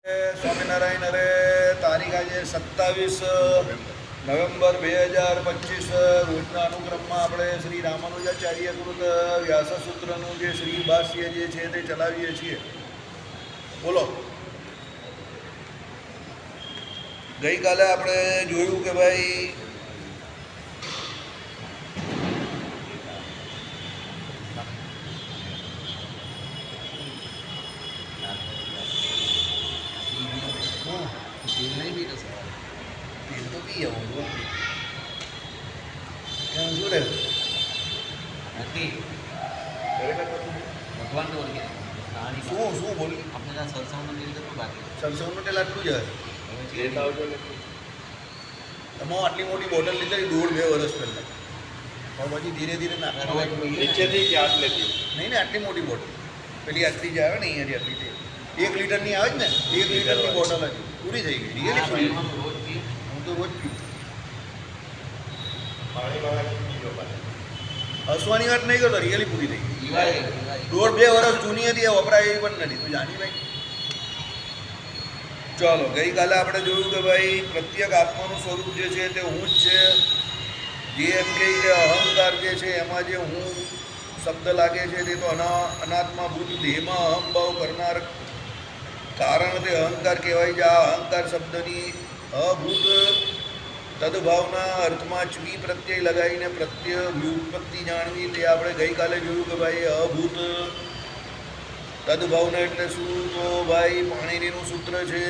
સ્વામિનારાયણ અરે તારીખ આજે 27 નવેમ્બર 2025 રોજના અનુક્રમમાં આપણે શ્રી રામાનુજાચાર્ય કૃત વ્યાસસૂત્રનું જે શ્રી ભાષ્ય જે છે તે ચલાવીએ છીએ. બોલો. ગઈકાલે આપણે જોયું કે ભાઈ શું બોલી આપણે સરસવનું તેલ કેટલું બાકી? સરસવનું તેલ આટલું જ એમાં આટલી મોટી બોટલ લીધી 1.5-2 વર્ષ પહેલાં, પણ પછી ધીરે ધીરે નીચેથી કે આટલેથી નહીં ને આટલી મોટી બોટલ પેલી આટલી જ આવે ને અહીંયાથી આટલી 1 લીટરની આવે જ ને 1 લીટરની બોટલ હતી પૂરી થઈ ગઈ. રિયલી રોજ પીએ. હું તો રોજ પીવું. હસવાની વાત નહીં કરતો, રિયલી પૂરી થઈ ગઈ. 1.5-2 વર્ષ જૂની હતી, એ વપરાય એવી પણ નથી. તું જાણી ભાઈ. ચાલો, ગઈકાલે આપણે જોયું કે ભાઈ પ્રત્યેક આત્માનું સ્વરૂપ જે છે તે હું જ છે. જે એમ કહી કે અહંકાર જે છે એમાં જે હું શબ્દ લાગે છે તે તો અનાત્મા ભૂત દેહમાં અહંભાવ કરનાર કારણ તે અહંકાર કહેવાય છે. આ અહંકાર શબ્દની અભૂત તદભાવના અર્થમાં ચવી પ્રત્યય લગાવીને પ્રત્યય વ્યુત્પત્તિ જાણવી તે આપણે ગઈકાલે જોયું કે ભાઈ અભૂત તદભાવના એટલે શું? તો ભાઈ પાણીનીનું સૂત્ર છે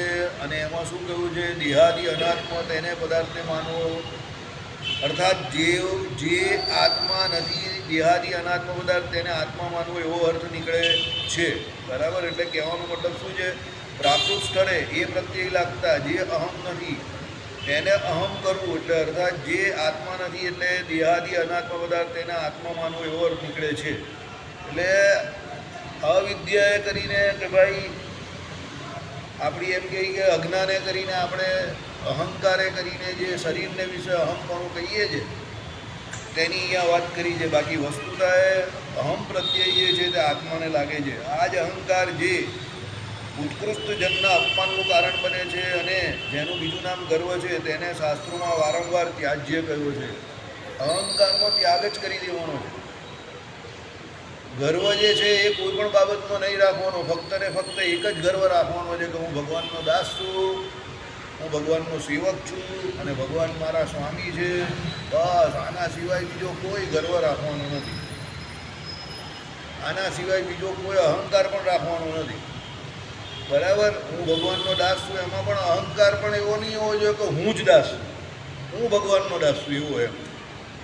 અને એમાં શું કહ્યું છે? દેહાદિ અનાત્મા તેને પદાર્થને માનવો, અર્થાત જે આત્મા નથી, દેહાદિ અનાત્મા પદાર્થ તેને આત્મા માનવો એવો અર્થ નીકળે છે. બરાબર? એટલે કહેવાનો મતલબ શું છે? પ્રાકૃત સ્થળે એ પ્રત્યય લાગતા જે અહમ નથી તેને અહમ કરવું, એટલે અર્થાત જે આત્મા નથી એટલે દેહાદિ અનાત્મા પદાર્થ તેને આત્મા માનવો એવો અર્થ નીકળે છે. એટલે અવિદ્યાએ કરીને કે ભાઈ આપણી એમ કહી કે અજ્ઞાને કરીને આપણે અહંકારે કરીને જે શરીરને વિશે અહમપણું કહીએ છીએ તેની અહીંયા વાત કરી છે. બાકી વસ્તુતાએ અહમ પ્રત્યય જે છે તે આત્માને લાગે છે. આ જ અહંકાર જે ઉત્કૃષ્ટ જનના અપમાનનું કારણ બને છે અને જેનું બીજું નામ ગર્વ છે તેને શાસ્ત્રોમાં વારંવાર ત્યાજ્ય કહ્યો છે. અહંકારનો ત્યાગ જ કરી દેવાનો છે. ગર્વ જે છે એ કોઈ પણ બાબતમાં નહીં રાખવાનો, ફક્ત ને ફક્ત એક જ ગર્વ રાખવાનો છે કે હું ભગવાનનો દાસ છું, હું ભગવાનનો સેવક છું અને ભગવાન મારા સ્વામી છે. બસ આના સિવાય બીજો કોઈ ગર્વ રાખવાનો નથી. આના સિવાય બીજો કોઈ અહંકાર પણ રાખવાનો નથી. બરાબર? હું ભગવાનનો દાસ છું એમાં પણ અહંકાર પણ એવો નહીં હોવો જોઈએ કે હું જ દાસ છું, હું ભગવાનનો દાસ છું એવો. એમ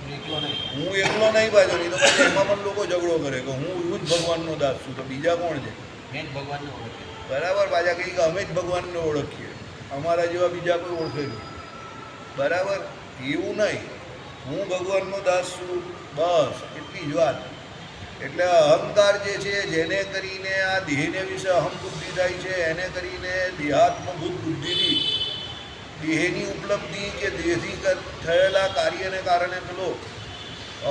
હું એકલો નહીં પાછો, નહીં તો પછી એમાં પણ લોકો ઝઘડો કરે કે હું જ ભગવાનનો દાસ છું, તો બીજા કોણ છે? મેં જ ભગવાનને ઓળખે. બરાબર? પાછા કહી કે અમે જ ભગવાનને ઓળખીએ, અમારા જેવા બીજા કોઈ ઓળખે નહીં. બરાબર? એવું નહીં, હું ભગવાનનો દાસ છું, બસ એટલી જ વાત. એટલે અહંકાર જે છે જેને કરીને આ દેહને વિશે અહમ બુદ્ધિ થાય છે, એને કરીને દેહાત્મભૂત બુદ્ધિથી દેહની ઉપલબ્ધિ કે દેહથી થયેલા કાર્યને કારણે પેલો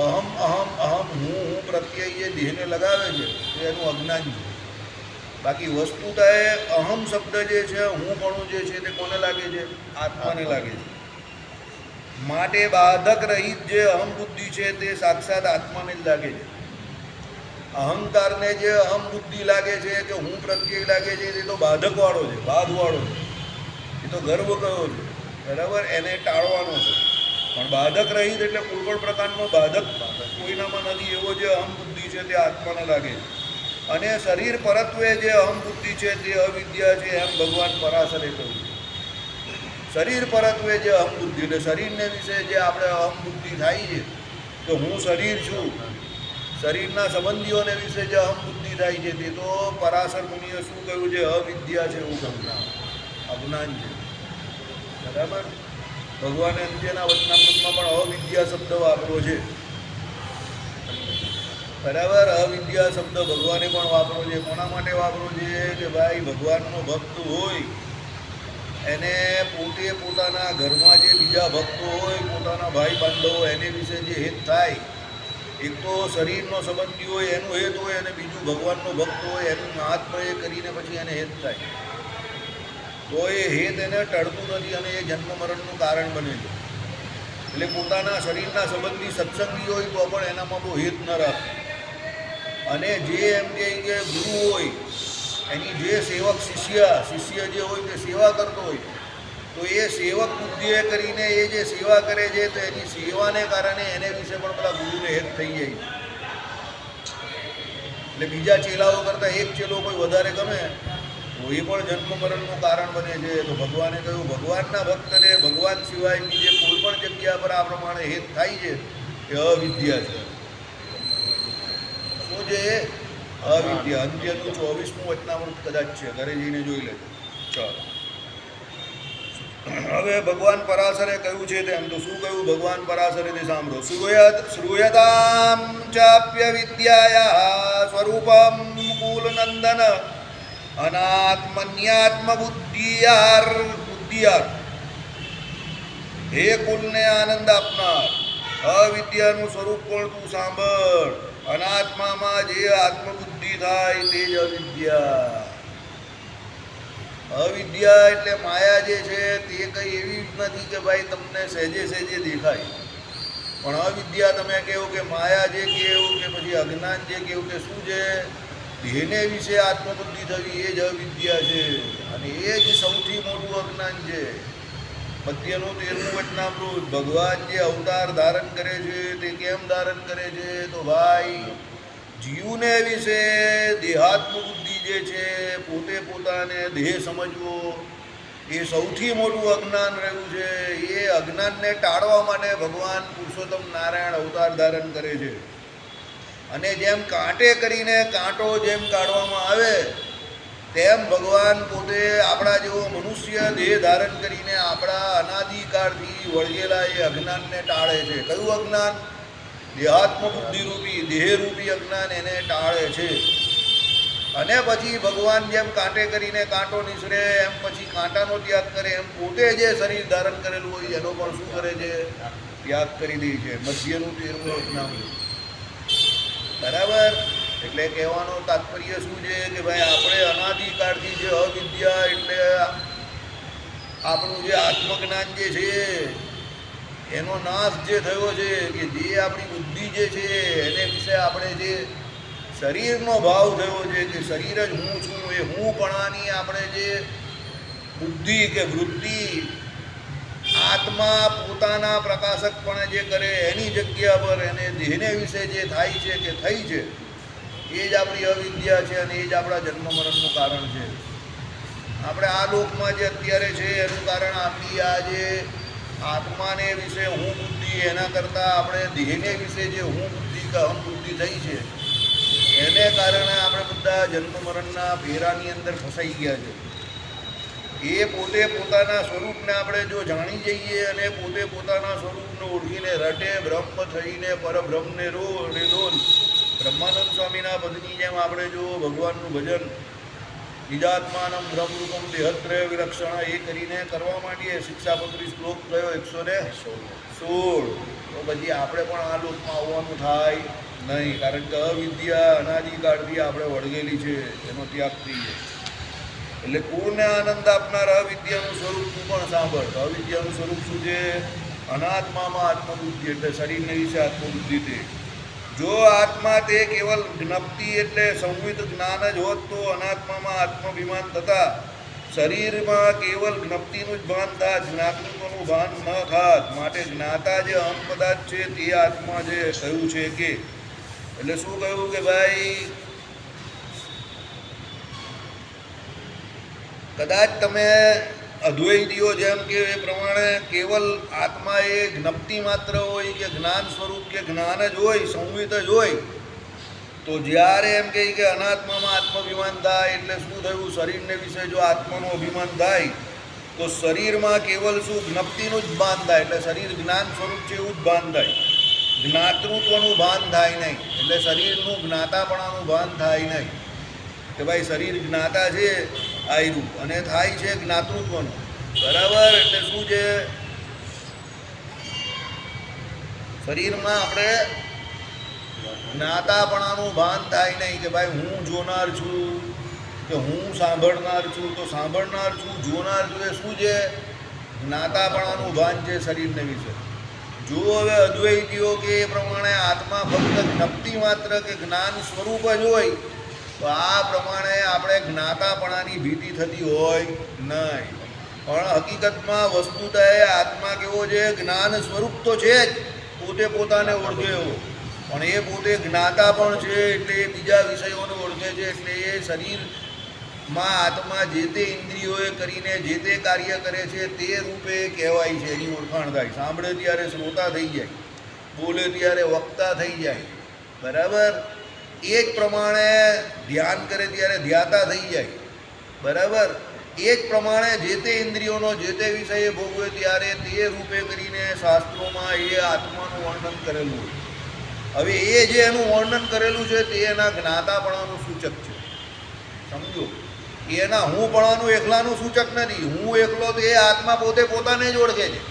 અહમ અહમ અહમ હું પ્રત્યય જે દેહને લગાવે છે તે એનું અજ્ઞાન છે. બાકી વસ્તુતાએ અહમ શબ્દ જે છે, હુંપણું જે છે તે કોને લાગે છે? આત્માને લાગે છે. માટે બાધક રહિત જે અહમ બુદ્ધિ છે તે સાક્ષાત આત્માને જ લાગે છે. અહંકારને જે અહમ બુદ્ધિ લાગે છે કે હું પ્રત્યય લાગે છે તે તો બાધકવાળો છે, બાધવાળો છે, એ તો ગર્વ કયો છે. બરાબર? એને ટાળવાનો છે. પણ બાધક રહિત એટલે કોઈ પણ પ્રકારનો બાધક કોઈનામાં નથી એવો જે અહમ બુદ્ધિ છે તે આત્માને લાગે છે. અને શરીર પરત્વે જે અહમ બુદ્ધિ છે તે અવિદ્યા છે એમ ભગવાન પરાશરે કહ્યું છે. શરીર પરત્વે જે અહમ બુદ્ધિ એટલે શરીરને વિશે જે આપણે અહમ બુદ્ધિ થાય છે કે હું શરીર છું, શરીરના સંબંધીઓને વિશે જે અહમ બુદ્ધિ થાય છે તે તો પરાશર મુનિએ શું કહ્યું છે? અવિદ્યા છે એવું કહ્યું, અજ્ઞાન છે. બરાબર? ભગવાને અંત્યના વચનામૃતમાં પણ અવિદ્યા શબ્દ વાપર્યો છે. બરાબર? અવિદ્યા શબ્દ ભગવાને પણ વાપર્યો છે. કોના માટે વાપર્યો છે? કે ભાઈ ભગવાનનો ભક્ત હોય એને પોતે પોતાના ઘરમાં જે બીજા ભક્તો હોય, પોતાના ભાઈ બાંધવો એને વિશે જે હિત થાય, એક તો શરીરનો સંબંધી હોય એનું હેત હોય અને બીજું ભગવાનનો ભક્ત હોય એનું મહાત્મ્ય કરીને પછી એને હેત થાય. તો એ હેત એને ટળતું નથી અને એ જન્મ મરણનું કારણ બને છે. એટલે પોતાના શરીરના સંબંધી સત્સંગી હોય તો પણ એનામાં બહુ હેત ન રાખે. અને જે એમ કે ગુરુ હોય એની જે સેવક શિષ્ય જે હોય તે સેવા કરતો હોય તો એ સેવક બુદ્ધિએ કરીને એ જે સેવા કરે છે તો એની સેવાને કારણે એને વિશે પણ પેલા ગુરુને હેત થઈ જાય. એટલે બીજા ચેલાઓ કરતાં એક ચેલો કોઈ વધારે ગમે તો એ પણ જન્મ મરણનું કારણ બને છે. તો ભગવાને કહ્યું ભગવાનના ભક્તને ભગવાન સિવાય બીજે કોઈ પણ જગ્યા પર આ પ્રમાણે હેત થાય છે એ અવિદ્યા છે. શું છે અવિદ્યા. અંત્યનું 24મું વચનામૃત કદાચ છે, ઘરે જઈને જોઈ લેજો. ચાલો હવે ભગવાન પરાશરે કહ્યું છે તેમ તો શું કહ્યું ભગવાન પરાશરે તે સાંભળો. શ્રૂયતામ ચાપ્ય વિદ્યાયા સ્વરૂપમ કુલનંદન અનાત્મન્યાત્મ બુદ્ધિયાર હે કુલને આનંદ આપનાર અવિદ્યાનું સ્વરૂપ પણ તું સાંભળ. અનાત્મામાં જે આત્મબુદ્ધિ થાય તે જ અવિદ્યા. અવિદ્યા એટલે માયા જે છે તે કંઈ એવી નથી કે ભાઈ તમને સહેજે દેખાય. પણ અવિદ્યા તમે કહો કે માયા જે કહેવું કે પછી અજ્ઞાન જે કહેવું કે શું છે એને વિશે આત્મબુદ્ધિ થવી એ જ અવિદ્યા છે. અને એ જ સૌથી મોટું અજ્ઞાન છે. મધ્યનું 13મું વચનામૃત ભગવાન જે અવતાર ધારણ કરે છે તે કેમ ધારણ કરે છે તો ભાઈ જીવને વિશે દેહાત્મ બુદ્ધિ જે છે પોતે પોતાને દેહ સમજવો એ સૌથી મોટું અજ્ઞાન રહ્યું છે. એ અજ્ઞાનને ટાળવા માટે ભગવાન પુરુષોત્તમ નારાયણ અવતાર ધારણ કરે છે. અને જેમ કાંટે કરીને કાંટો જેમ કાઢવામાં આવે તેમ ભગવાન પોતે આપણા જેવો મનુષ્ય દેહ ધારણ કરીને આપણા અનાદિકાળથી વળગેલા એ અજ્ઞાનને ટાળે છે. કયું અજ્ઞાન? દેહાત્મ બુદ્ધિરૂપી દેહરૂપી અજ્ઞાન એને ટાળે છે. અને પછી ભગવાન જેમ કાંટે કરીને કાંટો નિસરે એમ પછી કાંટાનો ત્યાગ કરે એમ પોતે જે શરીર ધારણ કરેલું હોય એનો પણ શું કરે છે? ત્યાગ કરી દે છે. મધ્યનું 13મું વચનામૃત. બરાબર. એટલે કહેવાનો તાત્પર્ય શું છે કે ભાઈ આપણે અનાદિકાળથી જે અવિદ્યા એટલે આપણું જે આત્મજ્ઞાન જે છે એનો નાશ જે થયો છે કે જે આપણી બુદ્ધિ જે છે એને વિશે આપણે જે શરીરનો ભાવ થયો છે કે શરીર જ હું છું એ હુંપણાની આપણે જે બુદ્ધિ કે વૃત્તિ આત્મા પોતાના પ્રકાશકપણે જે કરે એની જગ્યા પર એને દેહને વિશે જે થાય છે કે થઈ છે એ જ આપણી અવિદ્યા છે અને એ જ આપણા જન્મ મરણનું કારણ છે. આપણે આ લોકમાં જે અત્યારે છે એનું કારણ આપણી આ જે આત્માને વિશે હું બુદ્ધિ એના કરતાં આપણે દેહને વિશે જે હું બુદ્ધિ કે અહમ બુદ્ધિ થઈ છે એને કારણે આપણે બધા જન્મ મરણના ફેરાની અંદર ફસાઈ ગયા છે. એ પોતે પોતાના સ્વરૂપને આપણે જો જાણી જઈએ અને પોતે પોતાના સ્વરૂપને ઓળખીને રટે બ્રહ્મ થઈને પરબ્રહ્મને રોલ બ્રહ્માનંદ સ્વામીના પદની જેમ આપણે જો ભગવાનનું ભજન નિજાત્માનમ બ્રહ્મરૂપમ દેહત્રય વિલક્ષણ એ કરીને કરવા માંડીએ. શિક્ષાપત્રી શ્લોક કયો? 116. તો પછી આપણે પણ આ લોકમાં આવવાનું થાય નહીં. કારણ કે અવિદ્યા અનાદિકાળથી આપણે વળગેલી છે એનો ત્યાગ થઈ જાય. એટલે કુળને આનંદ આપનાર અવિદ્યાનું સ્વરૂપ તું પણ સાંભળ. અવિદ્યાનું સ્વરૂપ શું છે? અનાત્મામાં આત્મબુદ્ધિ એટલે શરીરને વિશે આત્મબુદ્ધિ તે. જો આત્મા તે કેવલ જ્ઞપ્તિ એટલે સંવિત જ્ઞાન જ હોત તો અનાત્મામાં આત્માભિમાન થતા શરીરમાં કેવલ જ્ઞપ્તિનું જ ભાન થાત, જ્ઞાતૃત્વનું ભાન ન થાત. માટે જ્ઞાતા જે અહમ પદાર્થ છે તે આત્મા જે કહ્યું છે કે એટલે શું કહ્યું કે ભાઈ કદાચ તમે અદ્વૈતીઓ જેમ કે એ પ્રમાણે કેવલ આત્મા એ જ્ઞપ્તિ માત્ર હોય કે જ્ઞાન સ્વરૂપ કે જ્ઞાન જ હોય સંવિત જ હોય તો જ્યારે એમ કહે કે અનાત્મામાં આત્માભિમાન થાય એટલે શું થયું? શરીરને વિશે જો આત્માનું અભિમાન થાય તો શરીરમાં કેવલ શું જ્ઞપ્તિનું જ ભાન થાય એટલે શરીર જ્ઞાન સ્વરૂપ છે એવું જ ભાન થાય. જ્ઞાતૃત્વનું ભાન થાય નહીં એટલે શરીરનું જ્ઞાતાપણાનું ભાન થાય નહીં કે ભાઈ શરીર જ્ઞાતા છે આયરું અને થાય છે જ્ઞાતૃત્વનું. બરાબર. એટલે શું છે? શરીરમાં આપણે જ્ઞાતાપણાનું ભાન થાય નહીં કે ભાઈ હું જોનાર છું કે હું સાંભળનાર છું તો સાંભળનાર છું, જોનાર છું, એ શું છે? જ્ઞાતાપણાનું ભાન છે શરીરને વિશે. જો હવે અદ્વૈતીઓ કે એ પ્રમાણે આત્મા ફક્ત જ્ઞપ્તિ માત્ર કે જ્ઞાન સ્વરૂપ જ હોય તો આ પ્રમાણે આપણે જ્ઞાતાપણાની ભીતિ થતી હોય નહીં. પણ હકીકતમાં વસ્તુતઃ આત્મા કેવો છે? જ્ઞાન સ્વરૂપ તો છે જ, પોતે પોતાને ઓળખે એવો, પણ એ પોતે જ્ઞાતા પણ છે, એટલે એ બીજા વિષયોને ઓળખે છે. એટલે એ શરીરમાં આત્મા જે તે ઇન્દ્રિયોએ કરીને જે તે કાર્ય કરે છે તે રૂપે કહેવાય છે, એની ઓળખાણ થાય. સાંભળે ત્યારે શ્રોતા થઈ જાય, બોલે ત્યારે વક્તા થઈ જાય, બરાબર. એ જ પ્રમાણે ધ્યાન કરે ત્યારે ધ્યાતા થઈ જાય, બરાબર. એ જ પ્રમાણે જે તે ઇન્દ્રિયોનો જે તે વિષયે ભોગવે ત્યારે તે રૂપે કરીને શાસ્ત્રોમાં એ આત્માનું વર્ણન કરેલું હોય. હવે એ જે એનું વર્ણન કરેલું છે તે એના જ્ઞાતાપણાનું સૂચક છે, સમજો. એના હુંપણાનું એકલાનું સૂચક નથી. હું એકલો તો એ આત્મા પોતે પોતાને જ ઓળખે છે,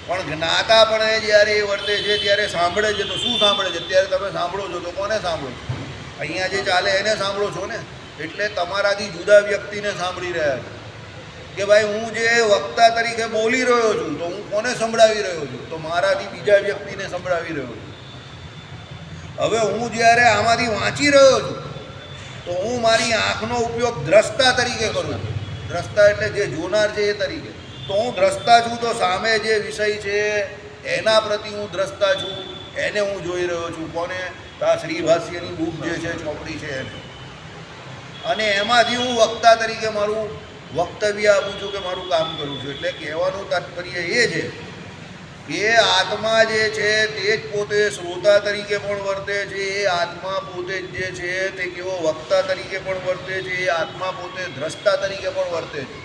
પણ જ્ઞાતાપણે જ્યારે એ વર્તે છે ત્યારે સાંભળે છે. તો શું સાંભળે છે? અત્યારે તમે સાંભળો છો તો કોને સાંભળો છો? અહીંયા જે ચાલે એને સાંભળો છો ને. એટલે તમારાથી જુદા વ્યક્તિને સાંભળી રહ્યા છો કે ભાઈ હું જે વક્તા તરીકે બોલી રહ્યો છું તો હું કોને સંભળાવી રહ્યો છું? તો મારાથી બીજા વ્યક્તિને સંભળાવી રહ્યો છું. હવે હું જ્યારે આમાંથી વાંચી રહ્યો છું તો હું મારી આંખનો ઉપયોગ દ્રષ્ટા તરીકે કરું છું. દ્રષ્ટા એટલે જે જોનાર છે એ તરીકે. તો હું દ્રષ્ટા છું, તો સામે જે વિષય છે એના પ્રતિ હું દ્રષ્ટા છું, એને હું જોઈ રહ્યો છું. કોને? આ શ્રીભાષ્યની બુક જે છે, ચોપડી છે એને. અને એમાંથી હું વક્તા તરીકે મારું વક્તવ્ય આપું છું કે મારું કામ કરું છું. એટલે કહેવાનું તાત્પર્ય એ છે કે આત્મા જે છે તે જ પોતે શ્રોતા તરીકે પણ વર્તે છે, એ આત્મા પોતે જ જે છે તે કેવો વક્તા તરીકે પણ વર્તે છે, એ આત્મા પોતે દ્રષ્ટા તરીકે પણ વર્તે છે.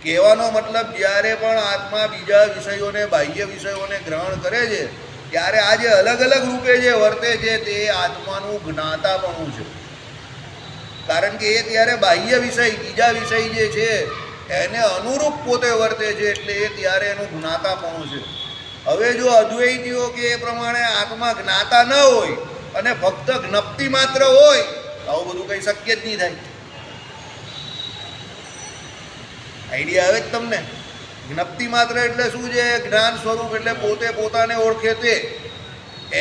કહેવાનો મતલબ જ્યારે પણ આત્મા બીજા વિષયોને, બાહ્ય વિષયોને ગ્રહણ કરે છે ત્યારે આ જે અલગ અલગ રૂપે જે વર્તે છે તે આત્માનું જ્ઞાતાપણું છે. કારણ કે એ ત્યારે બાહ્ય વિષય, બીજા વિષય જે છે એને અનુરૂપ પોતે વર્તે છે, એટલે એ ત્યારે એનું જ્ઞાતાપણું છે. હવે જો અદ્વૈતીઓ કે એ પ્રમાણે આત્મા જ્ઞાતા ન હોય અને ફક્ત જ્ઞપ્તિ માત્ર હોય તો આવું બધું કંઈ શક્ય જ નહીં થાય. આઈડિયા આવે જ તમને? જ્ઞપ્તિ માત્ર એટલે શું છે? જ્ઞાન સ્વરૂપ એટલે પોતે પોતાને ઓળખે તે.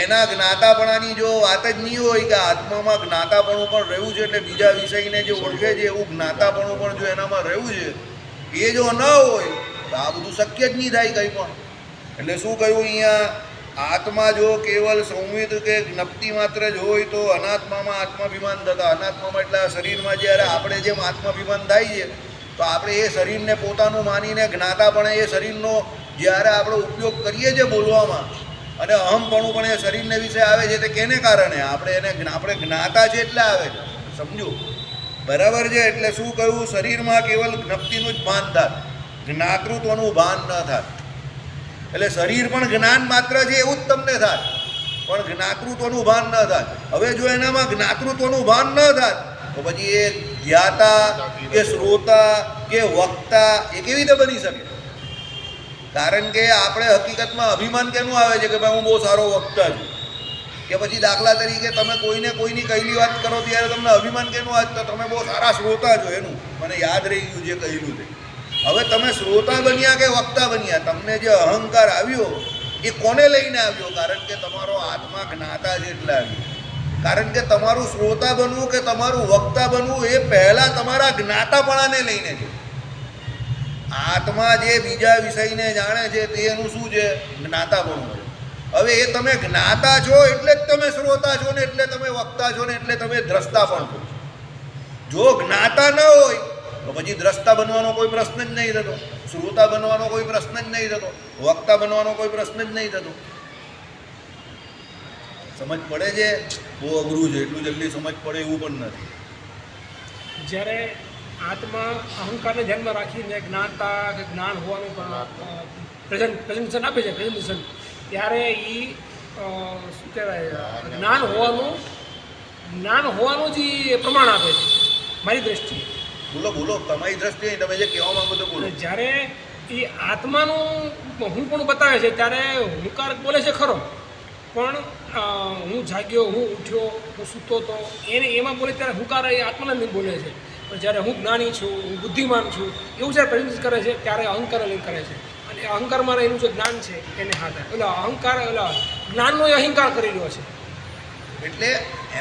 એના જ્ઞાતાપણાની જો વાત જ નહીં હોય કે આત્મામાં જ્ઞાતાપણું પણ રહેવું છે, એટલે બીજા વિષયને જે ઓળખે છે એવું જ્ઞાતાપણું પણ જો એનામાં રહેવું છે, એ જો ન હોય તો આ બધું શક્ય જ નહીં થાય કંઈ પણ. એટલે શું કહ્યું અહીંયા? આત્મા જો કેવલ સંવિત કે જ્ઞપ્તિ માત્ર જ હોય તો અનાત્મામાં આત્માભિમાન થતા. અનાત્મામાં એટલે આ શરીરમાં જ્યારે આપણે જેમ આત્માભિમાન થાય છે તો આપણે એ શરીરને પોતાનું માનીને જ્ઞાતાપણે એ શરીરનો જ્યારે આપણે ઉપયોગ કરીએ છીએ બોલવામાં, અને અહમપણું પણ એ શરીરને વિશે આવે છે. તે કેને કારણે? આપણે જ્ઞાતા છે એટલે આવે છે, સમજો, બરાબર છે. એટલે શું કહ્યું? શરીરમાં કેવલ જ્ઞપ્તિનું જ ભાન થાય, જ્ઞાતૃત્વનું ભાન ન થાય. એટલે શરીર પણ જ્ઞાન માત્ર છે એવું જ તમને થાય, પણ જ્ઞાતૃત્વનું ભાન ન થાય. હવે જો એનામાં જ્ઞાતૃત્વનું ભાન ન થાય તો પછી એ જ્ઞાતા કે શ્રોતા કે વક્તા એ કેવી રીતે બની શકે? કારણ કે આપણે હકીકતમાં અભિમાન કેનું આવે છે કે ભાઈ હું બહુ સારો વક્તા છું, કે પછી દાખલા તરીકે તમે કોઈને કોઈની કહેલી વાત કરો ત્યારે તમને અભિમાન કેનું આવે? તો તમે બહુ સારા શ્રોતા છો, એનું મને યાદ રહી ગયું જે કહેલું તે. હવે તમે શ્રોતા બન્યા કે વક્તા બન્યા, તમને જે અહંકાર આવ્યો એ કોને લઈને આવ્યો? કારણ કે તમારો આત્મા જ્ઞાતા છે એટલે આવ્યો. કારણ કે તમારું શ્રોતા બનવું કે તમારું વક્તા બનવું એ પહેલાં તમારા જ્ઞાતાપણાને લઈને છે. આત્મા જે બીજા વિષયને જાણે છે તેનું શું છે? જ્ઞાતાપણું છે. હવે એ તમે જ્ઞાતા છો એટલે જ તમે શ્રોતા છો ને, એટલે તમે વક્તા છો ને, એટલે તમે દ્રષ્ટા પણ છો. જો જ્ઞાતા ન હોય તો પછી દ્રષ્ટા બનવાનો કોઈ પ્રશ્ન જ નહીં થતો, શ્રોતા બનવાનો કોઈ પ્રશ્ન જ નહીં થતો, વક્તા બનવાનો કોઈ પ્રશ્ન જ નહીં થતો. સમજ પડે છે? બહુ અઘરું છે, એટલું જલ્દી સમજ પડે એવું પણ નથી. જ્યારે આત્મા અહંકારને ધ્યાનમાં રાખીને જ્ઞાતા કે જ્ઞાન હોવાનું પ્રેઝન્ટેશન આપે છે, પ્રેઝન્ટેશન, ત્યારે એ શું કહેવાય, જ્ઞાન હોવાનું જ એ પ્રમાણ આપે છે મારી દ્રષ્ટિએ. બોલો બોલો, તમારી દ્રષ્ટિએ તમે જે કહેવા માંગો તો બોલો. જ્યારે એ આત્માનું હું પણ બતાવે છે ત્યારે હુંકાર બોલે છે ખરો, પણ હું જાગ્યો, હું ઉઠ્યો, હું સૂતો હતો, એમાં બોલે ત્યારે હુંકાર એ આત્માને નહીં બોલે છે. પણ જ્યારે હું જ્ઞાની છું, હું બુદ્ધિમાન છું એવું જ્યારે પ્રેઝન્ટ કરે છે ત્યારે અહંકાર લઈને કરે છે. અને એ અહંકારમાં રહેલું જે જ્ઞાન છે એને હાથ એટલે અહંકાર એટલે જ્ઞાનનો એ અહંકાર કરી રહ્યો છે. એટલે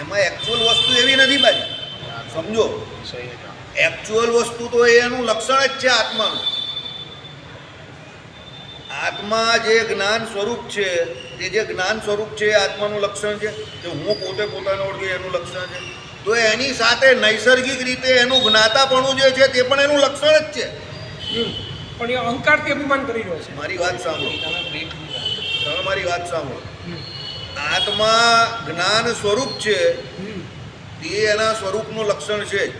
એમાં એકચ્યુઅલ વસ્તુ એવી નથી ભાઈ, સમજો. એકચ્યુઅલ વસ્તુ તો એનું લક્ષણ જ છે આત્માનું. આત્મા જે જ્ઞાન સ્વરૂપ છે તે જે જ્ઞાન સ્વરૂપ છે એ આત્માનું લક્ષણ છે. કે હું પોતે પોતાને ઓળખું એનું લક્ષણ છે. તો એની સાથે નૈસર્ગિક રીતે એનું જ્ઞાતાપણું જે છે તે પણ એનું લક્ષણ જ છે. પણ એ અહંકારથી અભિમાન કરી રહ્યો છે. મારી વાત સાંભળો, તમે બ્રેક નહીં કરો. તમે મારી વાત સાંભળો. આત્મા જ્ઞાન સ્વરૂપ છે તે એના સ્વરૂપનું લક્ષણ છે જ.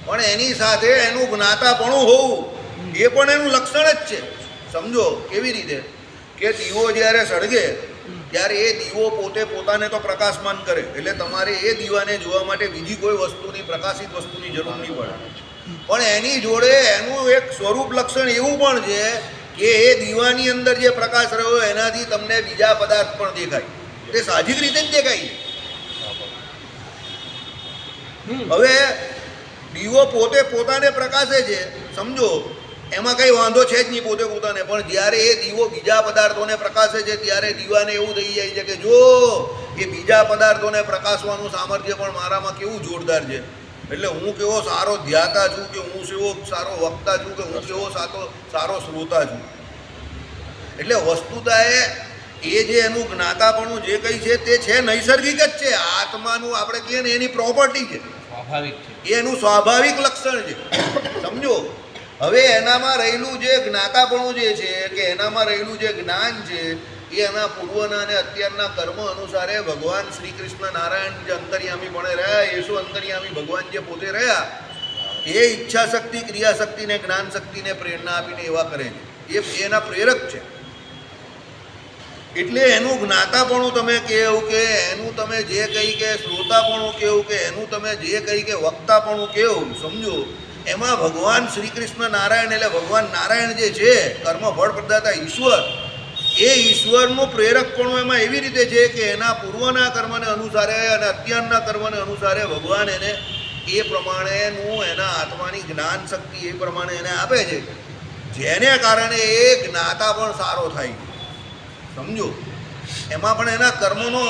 પણ એની સાથે એનું જ્ઞાતાપણું હોવું એ પણ એનું લક્ષણ જ છે. સમજો કેવી રીતે કે દીવો જ્યારે સળગે ત્યારે એ દીવો પોતે પોતાને તો પ્રકાશમાન કરે, એટલે તમારે એ દીવાને જોવા માટે બીજી કોઈ વસ્તુની પ્રકાશિત વસ્તુની જરૂર નહીં પડે. પણ એની જોડે એનું એક સ્વરૂપ લક્ષણ એવું પણ છે કે એ દીવાની અંદર જે પ્રકાશ રહ્યો એનાથી તમને બીજા પદાર્થ પણ દેખાય. તે સાહજિક રીતે જ દેખાય. હવે દીવો પોતે પોતાને પ્રકાશે છે, સમજો એમાં કંઈ વાંધો છે જ નહીં પોતે પોતાને. પણ જ્યારે એ દીવો બીજા પદાર્થોને પ્રકાશે છે ત્યારે દીવાને એવું થઈ જાય છે કે જો એ બીજા પદાર્થોને પ્રકાશવાનું સામર્થ્ય પણ મારામાં કેવું જોરદાર છે. એટલે હું કેવો સારો ધ્યાતા છું, કે હું કેવો સારો વક્તા છું, કે હું કેવો સારો શ્રોતા છું. એટલે વસ્તુતા એ જે એનું જ્ઞાતાપણું જે કંઈ છે તે છે નૈસર્ગિક જ છે. આત્માનું આપણે કહીએ ને એની પ્રોપર્ટી છે, સ્વાભાવિક છે, એ એનું સ્વાભાવિક લક્ષણ છે. સમજો. હવે એનામાં રહેલું જે જ્ઞાતાપણું જે છે કે એનામાં રહેલું જે જ્ઞાન છે એ એના પૂર્વના અને અત્યારના કર્મ અનુસારે ભગવાન શ્રી કૃષ્ણ નારાયણ જે અંતર્યામી પણ રહ્યા, યેશુ અંતર્યામી ભગવાન જે પોતે રહ્યા એ ઈચ્છા શક્તિ, ક્રિયા શક્તિને, જ્ઞાન શક્તિને પ્રેરણા આપીને એવા કરે છે. એ એના પ્રેરક છે. એટલે એનું જ્ઞાતાપણું તમે કહેવું, કે એનું તમે જે કંઈ કે શ્રોતાપણું કહેવું, કે એનું તમે જે કંઈ કે વક્તાપણું કહેવું, સમજો એમાં ભગવાન શ્રી કૃષ્ણ નારાયણ એટલે ભગવાન નારાયણ જે છે કર્મ ફળ પ્રદાતા ઈશ્વર, એ ઈશ્વરનું પ્રેરકપણું એમાં એવી રીતે છે કે એના પૂર્વના કર્મને અનુસારે અને અત્યારના કર્મને અનુસારે ભગવાન એને એ પ્રમાણેનું એના આત્માની જ્ઞાન શક્તિ એ પ્રમાણે એને આપે છે, જેને કારણે એ જ્ઞાતા પણ સારો થાય. સમજો એમાં પણ એના કર્મનો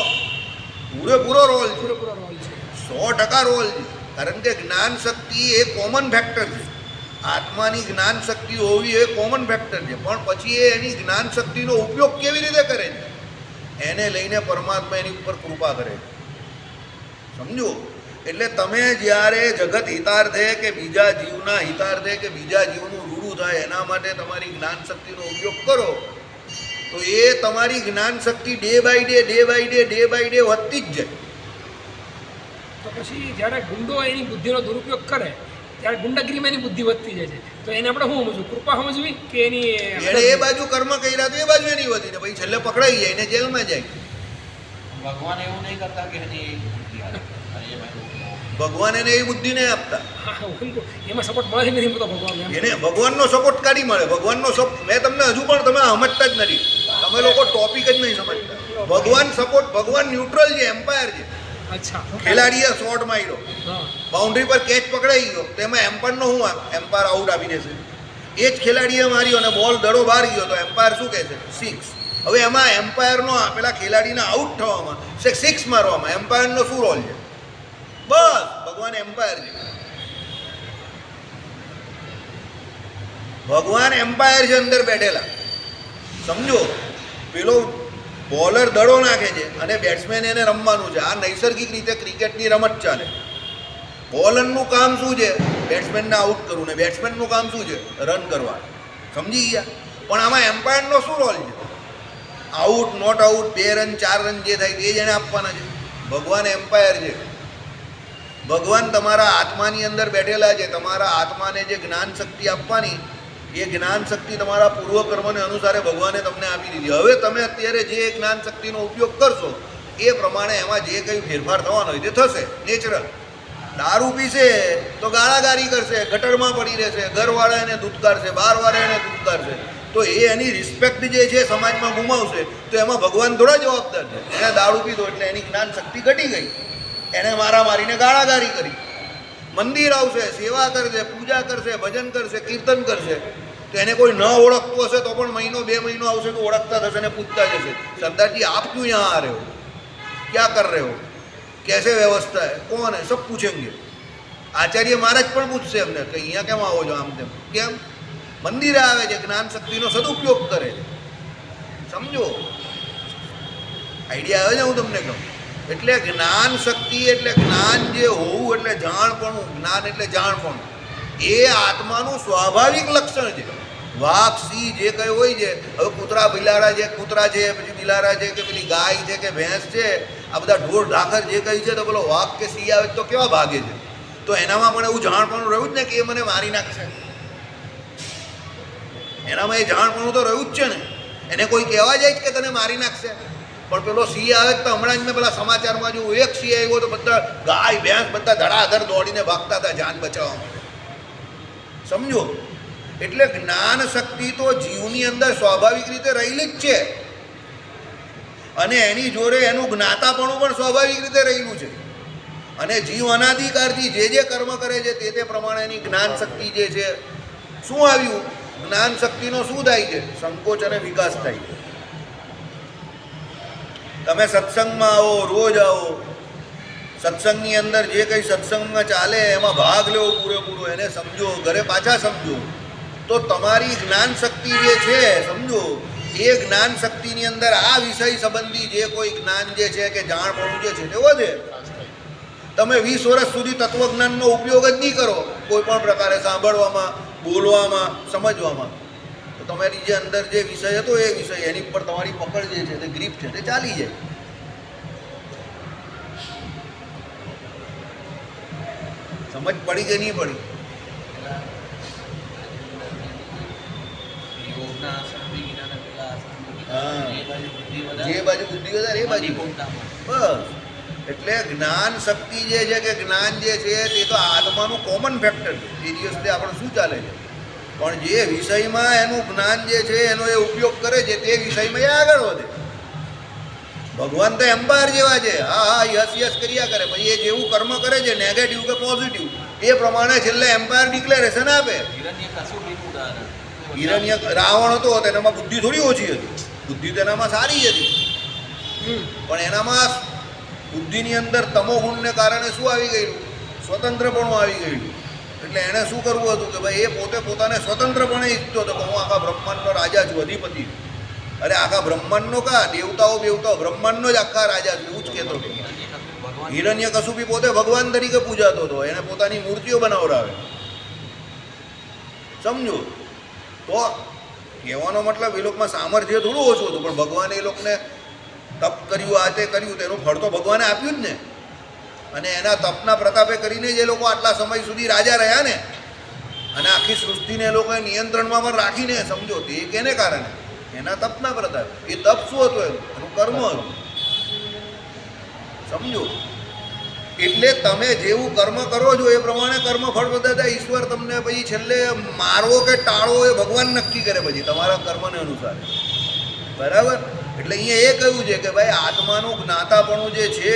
પૂરેપૂરો રોલ છે, પૂરેપૂરો રોલ છે, 100% રોલ છે. કારણ કે જ્ઞાન શક્તિ એ કોમન ફેક્ટર છે. આત્માની જ્ઞાન શક્તિ હોવી એ કોમન ફેક્ટર છે. પણ પછી એ એની જ્ઞાન શક્તિનો ઉપયોગ કેવી રીતે કરે છે એને લઈને પરમાત્મા એની ઉપર કૃપા કરે છે. સમજો. એટલે તમે જ્યારે જગત હિતાર્થે કે બીજા જીવના હિતાર્થે કે બીજા જીવનું રૂડું થાય એના માટે તમારી જ્ઞાન શક્તિનો ઉપયોગ કરો તો એ તમારી જ્ઞાન શક્તિ ડે બાય ડે વધતી જ જાય. તો પછી જ્યારે ગુંડો એની બુદ્ધિનો દુરુપયોગ કરે ત્યારે ગુંડાગીરીમાં એની બુદ્ધિ વધતી જાય છે. તો એને આપણે શું સમજવું? કૃપા સમજવી કે એની એને એ બાજુ કર્મ કર્યા તો એ બાજુ એની વધી ને પછી છેલ્લે પકડાઈ જાય ને જેલમાં જાય. ભગવાન એવું નહીં કરતા કે એની બુદ્ધિ હાલે. અને એ ભાઈ ભગવાન એને એ બુદ્ધિ નહીં આપતા. એમાં સપોર્ટ મળે નથી મળતો ભગવાન. એને ભગવાનનો સપોર્ટ કાઢી મળે. ભગવાનનો મેં તમને હજુ પણ તમે સમજતા જ નથી. તમે લોકો ટોપિક જ નહીં સમજતા. ભગવાન સપોર્ટ, ભગવાન ન્યુટ્રલ છે, એમ્પાયર છે. અચ્છા. ખેલાડીએ શોર્ટ માર્યો, હા, બાઉન્ડ્રી પર કેચ પકડાઈ ગયો તો એમાં એમ્પાયરનો શું એમ્પાયર આઉટ આપી દેશે. એ જ ખેલાડીએ માર્યો અને બોલ દડો બહાર ગયો તો એમ્પાયર શું કહે છે? 6. હવે એમાં એમ્પાયરનો પેલા ખેલાડીને આઉટ થવામાં, 6 મારવામાં એમ્પાયરનો શું રોલ છે? બસ ભગવાન એમ્પાયર છે. ભગવાન એમ્પાયર છે અંદર બેઠેલા. સમજો. પેલો બોલર દડો નાખે છે અને બેટ્સમેન એને રમવાનું છે. આ નૈસર્ગિક રીતે ક્રિકેટની રમત ચાલે. બોલરનું કામ શું છે? બેટ્સમેનને આઉટ કરવું. ને બેટ્સમેનનું કામ શું છે? રન કરવા. સમજી ગયા? પણ આમાં એમ્પાયરનો શું રોલ છે? Out, not out, 2 run 4 run જે થાય એ જ એને આપવાના છે. ભગવાન એમ્પાયર છે. ભગવાન તમારા આત્માની અંદર બેઠેલા છે. તમારા આત્માને જે જ્ઞાન શક્તિ આપવાની એ જ્ઞાન શક્તિ તમારા પૂર્વ કર્મને અનુસારે ભગવાને તમને આપી દીધી. હવે તમે અત્યારે જે જ્ઞાન શક્તિનો ઉપયોગ કરશો એ પ્રમાણે એમાં જે કંઈ ફેરફાર થવાનો હોય તે થશે. નેચરલ. દારૂ પીશે તો ગાળાગારી કરશે, ગટરમાં પડી રહેશે, ઘરવાળા એને ધૂતકારશે, બહારવાળા એને ધૂતકારશે. તો એ એની રિસ્પેક્ટ જે છે સમાજમાં ગુમાવશે. તો એમાં ભગવાન થોડા જવાબદાર છે? એને દારૂ પીધો એટલે એની જ્ઞાન શક્તિ ઘટી ગઈ, એને મારીને ગાળાગારી કરી. મંદિર આવશે, સેવા કરશે, પૂજા કરશે, ભજન કરશે, કીર્તન કરશે, તો એને કોઈ ન ઓળખતું હશે તો પણ મહિનો 2 મહિનો આવશે તો ઓળખતા થશે ને પૂછતા જશે, સરદારજી આપ ક્यों यहाँ आ रहे हो, क्या कर रहे हो, कैसे व्यवस्था है, कौन है, सब पूछेंगे. આચાર્ય મહારાજ પણ પૂછશે એમને કે અહીંયા કેમ આવો છો, આમ તેમ કેમ. મંદિરે આવે છે, જ્ઞાન શક્તિનો સદુપયોગ કરે છે. સમજો, આઈડિયા આવે છે હું તમને કહું. એટલે જ્ઞાન શક્તિ એટલે જ્ઞાન જે હોવું એટલે જાણપણું, જ્ઞાન એટલે જાણપણું, એ આત્માનું સ્વાભાવિક લક્ષણ છે. વાઘ, સિંહ જે કંઈ હોય છે, હવે કૂતરા બિલાડા છે, કૂતરા છે, પછી બિલાડા છે, કે પેલી ગાય છે કે ભેંસ છે, આ બધા ઢોર ઢાખર જે કંઈ છે, તો પેલો વાઘ કે સિંહ આવે તો કેવા ભાગે છે. તો એનામાં પણ એવું જાણપણું રહ્યું જ ને કે એ મને મારી નાખશે. એનામાં એ જાણપણું તો રહ્યું જ છે ને. એને કોઈ કહેવા જાય કે તને મારી નાખશે, પણ પેલો સિંહ આવે તો હમણાં જ મેં પેલા સમાચારમાં જોયું, એક સિંહ આવ્યો તો બધા ગાય ભેંસ બધા ધડાધડ દોડીને ભાગતા હતા જાન બચાવવા માટે. સમજો, એટલે જ્ઞાન શક્તિ તો જીવની અંદર સ્વાભાવિક રીતે રહેલી જ છે, અને એની જોડે એનું જ્ઞાતાપણું પણ સ્વાભાવિક રીતે રહેલું છે. અને જીવ અનાદિકાળથી જે કર્મ કરે છે તે પ્રમાણેની જ્ઞાન શક્તિ જે છે, શું આવ્યું, જ્ઞાન શક્તિનો શું થાય છે, સંકોચ અને વિકાસ થાય છે. તમે સત્સંગમાં આવો, રોજ આવો, સત્સંગની અંદર જે કંઈ સત્સંગમાં ચાલે એમાં ભાગ લેવો પૂરેપૂરો, એને સમજો, ઘરે પાછા સમજો, તો તમારી જ્ઞાન શક્તિ જે છે, સમજો, એ જ્ઞાન શક્તિની અંદર આ વિષય સંબંધી જે કોઈ જ્ઞાન જે છે કે જાણપણું જે છે તે વધે. તમે 20 વર્ષ સુધી તત્વજ્ઞાનનો ઉપયોગ જ નહીં કરો કોઈ પણ પ્રકારે, સાંભળવામાં, બોલવામાં, સમજવામાં, તો તમારી જે અંદર જે વિષય હતો એ વિષય, એની પર તમારી પકડ જે છે તે ગ્રીપ છે તે ચાલી જાય. સમજ પડી કે નહીં પડી? જે બાજુ બુદ્ધિ વધારે એ બાજુ બસ. એટલે જ્ઞાન શક્તિ જે છે કે જ્ઞાન જે છે તે તો આત્માનું કોમન ફેક્ટર છે. એ દિવસથી આપણે શું ચાલે છે, પણ જે વિષયમાં એનું જ્ઞાન જે છે એનો એ ઉપયોગ કરે છે તે વિષયમાં એ આગળ વધે. ભગવાન તો એમ્પાયર જેવા છે, હા હા યસ યસ કર્યા કરે, પછી એ જેવું કર્મ કરે છે નેગેટિવ કે પોઝિટિવ એ પ્રમાણે છેલ્લે એમ્પાયર ડિક્લેરેશન આપે. હિરણ્ય રાવણ હતો તેનામાં બુદ્ધિ થોડી ઓછી હતી, બુદ્ધિ તેનામાં સારી હતી, પણ એનામાં બુદ્ધિની અંદર તમોગુણને કારણે શું આવી ગયેલું, સ્વતંત્રપણું આવી ગયેલું. એટલે એણે શું કરવું હતું કે ભાઈ એ પોતે પોતાને સ્વતંત્રપણે ઈચ્છતો હતો કે હું આખા બ્રહ્માંડનો રાજા છું, અધિપતિ. અરે આખા બ્રહ્માંડનો કા, દેવતાઓ બ્રહ્માંડનો જ આખા રાજા છું એવું જ કહેતો હતો. હિરણ્ય કશુપી પોતે ભગવાન તરીકે પૂજાતો હતો, એને પોતાની મૂર્તિઓ બનાવડાવે. સમજો, તો કહેવાનો મતલબ એ લોકોમાં સામર્થ્ય થોડું ઓછું હતું, પણ ભગવાને એ લોકોને તપ કર્યું, આ તે કર્યું, તેનું ફળ તો ભગવાને આપ્યું જ ને. અને એના તપના પ્રતાપે કરીને જ એ લોકો આટલા સમય સુધી રાજા રહ્યા ને, અને આખી સૃષ્ટિને એ લોકોએ નિયંત્રણમાં પણ રાખીને, સમજો, તે કેને કારણે, એના તપના પ્રતાપે. એ તપ શું હતું, એનું કર્મ હતું. સમજો, એટલે તમે જેવું કર્મ કરો છો એ પ્રમાણે કર્મ ફળ બધાતા ઈશ્વર તમને પછી છેલ્લે મારવો કે ટાળવો એ ભગવાન નક્કી કરે પછી તમારા કર્મને અનુસાર. બરાબર? એટલે અહીંયા એ કહ્યું છે કે ભાઈ આત્માનું જ્ઞાતાપણું જે છે,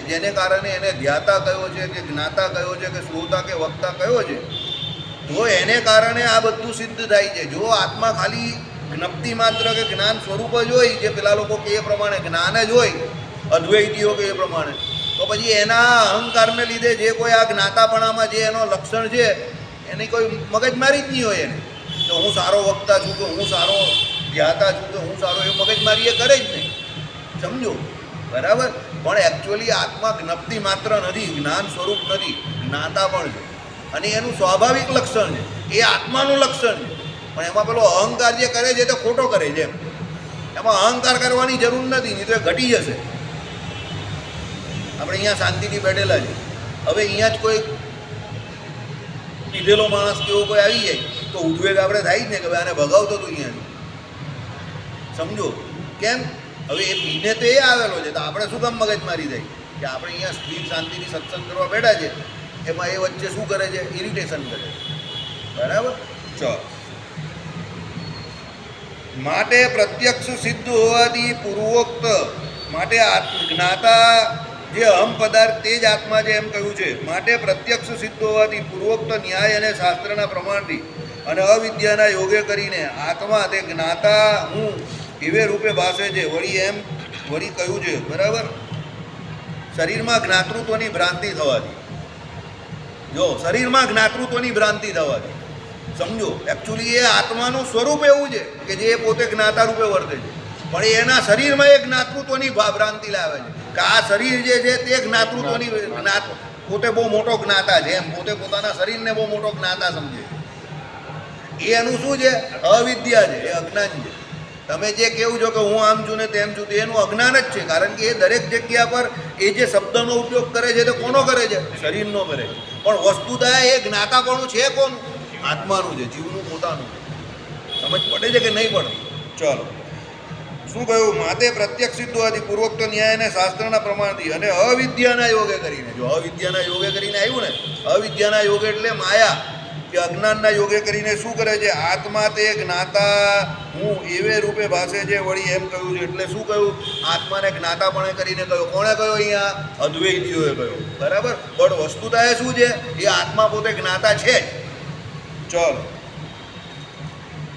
જેને કારણે એને ધ્યાતા કયો છે કે જ્ઞાતા કયો છે કે શ્રોતા કે વક્તા કયો છે, તો એને કારણે આ બધું સિદ્ધ થાય છે. જો આત્મા ખાલી જ્ઞપ્તિ માત્ર કે જ્ઞાન સ્વરૂપ જ હોય, જે પેલા લોકો કે એ પ્રમાણે જ્ઞાન જ હોય, અદ્વૈતીઓ કે એ પ્રમાણે, તો પછી એના અહંકારને લીધે જે કોઈ આ જ્ઞાતાપણામાં જે એનો લક્ષણ છે એની કોઈ મગજમારી જ નહીં હોય એને, કે હું સારો વક્તા છું કે હું સારો ધ્યાતા છું કે હું સારો, એ મગજમારી એ કરે જ નહીં. સમજો, બરાબર? પણ એકચ્યુઅલી આત્મા જ્ઞપ્તિ માત્ર નથી, જ્ઞાન સ્વરૂપ નથી, જ્ઞાતા પણ છે, અને એનું સ્વાભાવિક લક્ષણ છે, એ આત્માનું લક્ષણ છે. પણ એમાં પેલો અહંકાર જે કરે છે તે ખોટો કરે છે. એમાં અહંકાર કરવાની જરૂર નથી, નહીં તો એ ઘટી જશે. આપણે અહીંયા શાંતિથી બેઠેલા છે, હવે અહીંયા જ કોઈ પીધેલો માણસ કેવો કોઈ આવી જાય તો ઉદ્વેગ આપણે થાય જ ને કે ભાઈ આને ભગાવતો હતો અહીંયાથી. સમજો, કેમ? હવે એ પીને તો એ આવેલો છે, તો આપણે શું કામ મગજમારી થાય કે આપણે અહીંયા સ્થિર શાંતિથી સત્સંગ કરવા બેઠા છે, એમાં એ વચ્ચે શું કરે છે, ઇરિટેશન કરે છે. બરાબર? ચાલો, માટે પ્રત્યક્ષ સિદ્ધ હોવાથી પૂર્વોક્ત માટે જ્ઞાતા જે અહમ પદાર્થ તે જ આત્મા છે એમ કહ્યું છે. માટે પ્રત્યક્ષ સિદ્ધ હોવાથી પૂર્વોક્ત ન્યાય અને શાસ્ત્રના પ્રમાણથી અને અવિદ્યાના યોગે કરીને આત્મા તે જ્ઞાતા હું એવે રૂપે ભાસે છે. વળી કહ્યું છે, બરાબર, શરીરમાં જ્ઞાતૃત્વની ભ્રાંતિ થવાથી. જો શરીરમાં જ્ઞાતૃત્વની ભ્રાંતિ થવાથી સમજો, એકચ્યુઅલી એ આત્માનું સ્વરૂપ એવું છે કે જે પોતે જ્ઞાતા રૂપે વર્તે છે, પણ એના શરીરમાં એ જ્ઞાતૃત્વની ભ્રાંતિ લાવે છે કે આ શરીર જે છે તે જ્ઞાતૃત્વની પોતે બહુ મોટો જ્ઞાતા છે, એમ પોતે પોતાના શરીરને બહુ મોટો જ્ઞાતા સમજે છે. એનું શું છે? અવિદ્યા છે, એ અજ્ઞાન છે. તમે જે કેવું છો કે હું આમ છું ને તેમ છું, એનું અજ્ઞાન જ છે. કારણ કે એ દરેક જગ્યા પર એ જે શબ્દનો ઉપયોગ કરે છે તે કોનો કરે છે? શરીરનો કરે છે. પણ વસ્તુતા એ જ્ઞાતાપણું છે કોનું? આત્માનું છે, જીવનું પોતાનું. સમજ પડે છે કે નહીં પડતી? ચાલો, શું કહ્યું? માતે પ્રત્યક્ષ સિદ્ધ હોવાથી પૂર્વોક્ત ન્યાય અને શાસ્ત્રના પ્રમાણથી અને અવિદ્યાના યોગે કરીને, જો અવિદ્યાના યોગે કરીને આવ્યું ને, અવિદ્યાના યોગે એટલે માયા કે અજ્ઞાનના યોગે કરીને શું કરે છે? આત્મા તે જ્ઞાતા હું એવે રૂપે ભાસે છે. વળી એમ કહ્યું છે એટલે શું કહ્યું? આત્માને જ્ઞાતાપણે કરીને કહ્યું. કોણે કહ્યું? અહીંયા અદ્વૈતીઓએ કહ્યું, બરાબર. પણ વસ્તુતા એ શું છે? એ આત્મા પોતે જ્ઞાતા છે જ. ચાલો,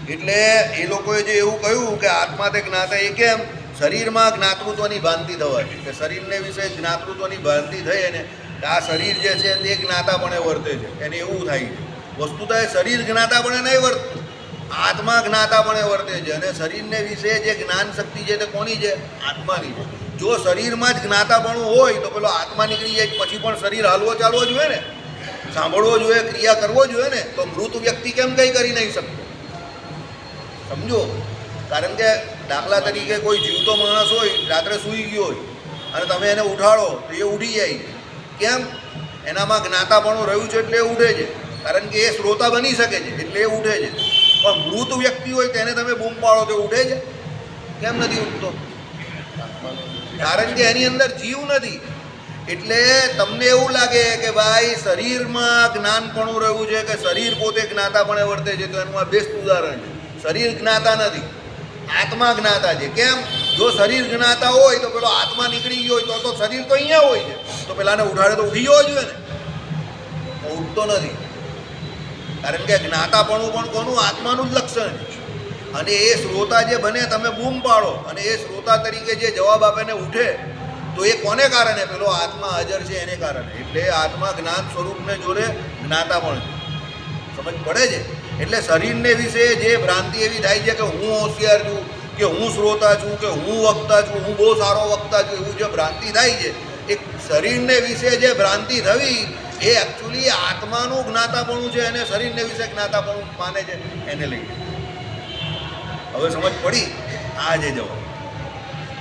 એટલે એ લોકોએ જે એવું કહ્યું કે આત્મા તે જ્ઞાતા, એ કેમ? શરીરમાં જ્ઞાતૃત્વની ભ્રાંતિ થવાથી, કે શરીરને વિશે જ્ઞાતૃત્વની ભ્રાંતિ થઈ અને આ શરીર જે છે તે જ્ઞાતાપણે વર્તે છે, એને એવું થાય છે. વસ્તુતા એ શરીર જ્ઞાતાપણે નહીં વર્તતું, આત્મા જ્ઞાતાપણે વર્તે છે. અને શરીરને વિશે જે જ્ઞાન શક્તિ છે તે કોની છે? આત્માની છે. જો શરીરમાં જ જ્ઞાતાપણું હોય તો પેલો આત્મા નીકળી જાય પછી પણ શરીર હાલવો ચાલવો જોઈએ ને, સાંભળવો જોઈએ, ક્રિયા કરવો જોઈએ ને. તો મૃત વ્યક્તિ કેમ કંઈ કરી નહીં શકતો? સમજો, કારણ કે દાખલા તરીકે કોઈ જીવતો માણસ હોય, રાત્રે સૂઈ ગયો હોય અને તમે એને ઉઠાડો તો એ ઉઠી જાય. કેમ? એનામાં જ્ઞાતાપણું રહ્યું છે એટલે એ ઉઠે છે. કારણ કે એ શ્રોતા બની શકે છે એટલે એ ઉઠે છે. પણ મૃત વ્યક્તિ હોય તેને તમે બૂમ પાડો તો ઉઠે છે? કેમ નથી ઉઠતો? કારણ કે એની અંદર જીવ નથી. એટલે તમને એવું લાગે કે ભાઈ શરીરમાં જ્ઞાનપણું રહ્યું છે, કે શરીર પોતે જ્ઞાતાપણે વર્તે છે, તો એનું આ બેસ્ટ ઉદાહરણ છે. શરીર જ્ઞાતા નથી, આત્મા જ્ઞાતા છે. કેમ? જો શરીર જ્ઞાતા હોય તો પેલો આત્મા નીકળી ગયો હોય તો શરીર તો અહીંયા હોય છે, તો પેલાને ઉઠાડે તો ઉઠી ગયો જોઈએ ને. ઉઠતો નથી. કારણ કે જ્ઞાતાપણું પણ કોનું? આત્માનું જ લક્ષણ છે. અને એ શ્રોતા જે બને, તમે બૂમ પાડો અને એ શ્રોતા તરીકે જે જવાબ આપે ને ઉઠે, તો એ કોને કારણે? પેલો આત્મા હાજર છે એને કારણે. એટલે આત્મા જ્ઞાન સ્વરૂપને જોડે જ્ઞાતા પણ છે. સમજ પડે છે? એટલે શરીરને વિશે જે ભ્રાંતિ એવી થાય છે કે હું હોશિયાર છું, કે હું શ્રોતા છું, કે હું વક્તા છું, હું બહુ સારો વક્તા છું, એવું જે ભ્રાંતિ થાય છે, એ શરીરને વિશે જે ભ્રાંતિ થવી એ એકચ્યુઅલી આત્માનું જ્ઞાતાપણું છે. એને શરીરને વિશે જ્ઞાતાપણું માને છે, એને લઈ. હવે સમજ પડી? આ જે જવાબ.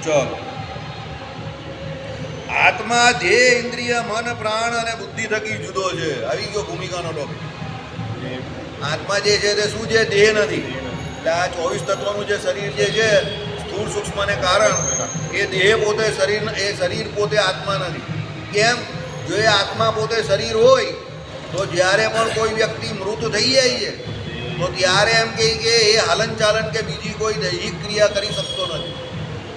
ચલો, આત્મા ધ્યેય, ઇન્દ્રિય, મન, પ્રાણ અને બુદ્ધિ થકી જુદો છે. આવી ગયો ભૂમિકાનો ટોપિક. આત્મા જે છે તે શું છે? દેહ નથી. એટલે આ 24 તત્વનું જે શરીર જે છે, સ્થૂળ સૂક્ષ્મને કારણ, એ દેહ પોતે શરીર, એ શરીર પોતે આત્મા નથી. કેમ? જો એ આત્મા પોતે શરીર હોય તો જ્યારે પણ કોઈ વ્યક્તિ મૃત થઈ જાય છે તો ત્યારે એમ કહે કે એ હલન ચાલન કે બીજી કોઈ દૈહિક ક્રિયા કરી શકતો નથી.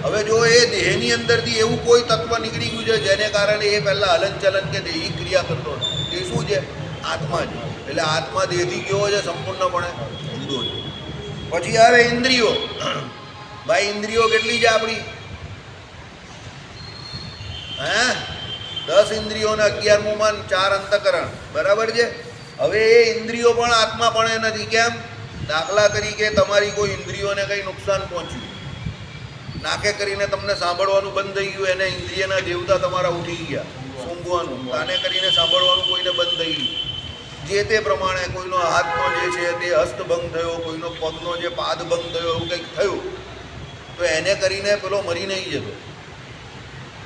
હવે જો એ દેહની અંદરથી એવું કોઈ તત્વ નીકળી ગયું છે જેને કારણે એ પહેલાં હલનચલન કે દૈહિક ક્રિયા કરતો નથી, એ શું છે? આત્મા છે. એટલે આત્મા દેહથી કેવો છે? સંપૂર્ણપણે જુદો છે. પછી આવે ઇન્દ્રિયો. ભાઈ ઇન્દ્રિયો કેટલી છે આપણી? 10 ઇન્દ્રિયો ને 11મું મન, 4 અંતઃકરણ, બરાબર છે. હવે એ ઇન્દ્રિયો પણ આત્માપણે નથી. કેમ? દાખલા તરીકે તમારી કોઈ ઇન્દ્રિયોને કંઈ નુકસાન પહોંચ્યું, નાકે કરીને તમને સાંભળવાનું બંધ થઈ ગયું, એને ઇન્દ્રિયના દેવતા તમારા ઉઠી ગયા, સૂંઘવાનું, કાને કરીને સાંભળવાનું કોઈને બંધ થઈ ગયું. જે તે પ્રમાણે કોઈનો હાથનો જે છે તે હસ્તભંગ થયો, કોઈનો પગનો જે પાદભંગ થયો, એવું કંઈક થયું, તો એને કરીને પેલો મરી નહીં જતો.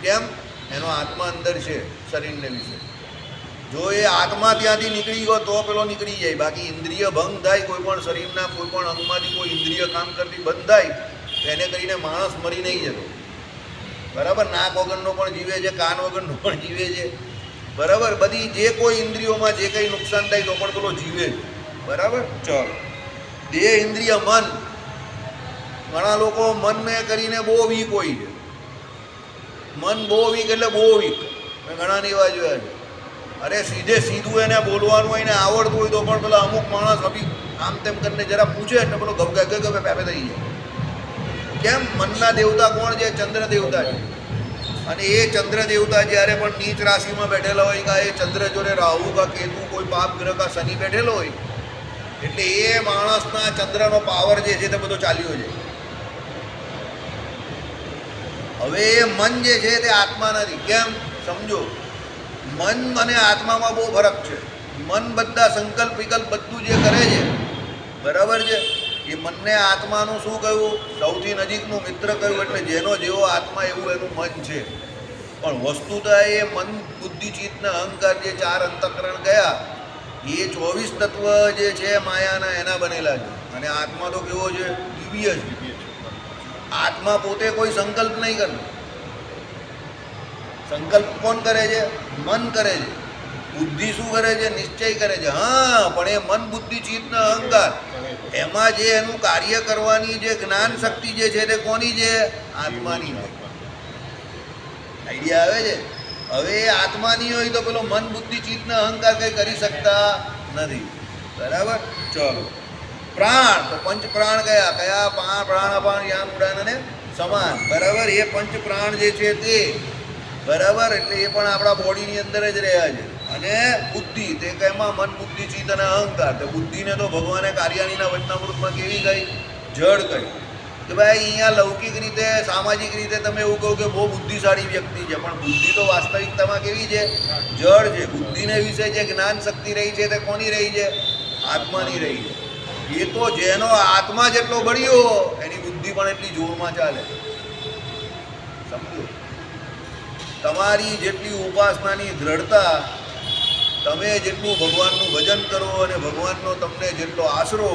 કેમ? એનો આત્મા અંદર છે શરીરને વિશે. જો એ આત્મા ત્યાંથી નીકળી ગયો તો પેલો નીકળી જાય. બાકી ઇન્દ્રિય ભંગ થાય, કોઈ પણ શરીરના કોઈ પણ અંગમાંથી કોઈ ઇન્દ્રિય કામ કરતી બંધ થાય, એને કરીને માણસ મરી નહીં જતો. બરાબર? નાક વગરનો પણ જીવે છે, કાન વગરનો પણ જીવે છે, બરાબર? બધી જે કોઈ ઇન્દ્રિયોમાં જે કંઈ નુકસાન થાય તો પણ પેલો જીવે છે, બરાબર? ચલો, દેહ, ઇન્દ્રિય, મન. ઘણા લોકો મનને કરીને બહુ વીક હોય છે. મન બહુ વીક એટલે બહુ વીક. મેં ઘણાની એવા જોયા છે. અરે સીધે સીધું એને બોલવાનું હોય ને આવડતું હોય તો પણ પેલા અમુક માણસ અભી આમ તેમ કરીને જરા પૂછે એટલે પેલો ગભે પેપે થઈ જાય. કેમ? મનના દેવતા કોણ છે? ચંદ્ર દેવતા છે. અને એ ચંદ્ર દેવતા જ્યારે પણ નીચ રાશિમાં બેઠેલા હોય કે એ ચંદ્ર જોડે રાહુ કા કેતુ કોઈ પાપ ગ્રહ કા શનિ બેઠેલો હોય એટલે એ માણસના ચંદ્રનો પાવર જે છે તે બધો ચાલ્યો છે. હવે એ મન જે છે તે આત્મા નથી. કેમ? સમજો, મન અને આત્મામાં બહુ ફરક છે. મન બધા સંકલ્પ વિકલ્પ બધું જે કરે છે, બરાબર છે, એ મનને આત્માનું શું કહ્યું? સૌથી નજીકનું મિત્ર કહ્યું. એટલે જેનો જેવો આત્મા એવું એનું મન છે. પણ વસ્તુતા એ મન બુદ્ધિ ચિત્ત ને અહંકાર જે 4 અંતઃકરણ ગયા એ 24 તત્વ જે છે માયાના એના બનેલા છે. અને આત્મા તો કેવો છે? દિવ્ય છે. આત્મા પોતે કોઈ સંકલ્પ નહીં કરતો. સંકલ્પ કોણ કરે છે? મન કરે છે. બુદ્ધિ શું કરે છે? નિશ્ચય કરે છે. હા, પણ એ મન બુદ્ધિ ચિત્ત ને અહંકાર એમાં જે એનું કાર્ય કરવાની જે જ્ઞાન શક્તિ જે છે તે કોની છે? આત્માની છે. આઈડિયા આવે છે? હવે આત્માની હોય તો પેલો મન બુદ્ધિ ચિત્ત ને અહંકાર કંઈ કરી શકતા નથી. બરાબર? ચલો, પ્રાણ તો પંચ પ્રાણ કયા કયા? પ્રાણ અપાન યાન ઉડાન અને સમાન. બરાબર? એ પંચ પ્રાણ જે છે તે, બરાબર, એટલે એ પણ આપણા બોડીની અંદર જ રહ્યા છે. અને બુદ્ધિ તે કેમાં? મન બુદ્ધિ ચિત્ત અને અહંકાર. તો બુદ્ધિને તો ભગવાને કાર્યાણીના વચનામૃતમાં કેવી કહી? જડ કહી. કે ભાઈ અહીંયા લૌકિક રીતે સામાજિક રીતે તમે એવું કહો કે બહુ બુદ્ધિશાળી વ્યક્તિ છે, પણ બુદ્ધિ તો વાસ્તવિકતામાં કેવી છે? જડ છે. બુદ્ધિને વિશે જે જ્ઞાન શક્તિ રહી છે તે કોની રહી છે? આત્માની રહી છે. એ તો જેનો આત્મા જેટલો બળ્યો એની બુદ્ધિ પણ એટલી જોરમાં ચાલે. સમજો, તમારી જેટલી ઉપાસનાની દ્રઢતા, તમે જેટલું ભગવાનનું ભજન કરો અને ભગવાનનો તમને જેટલો આશરો,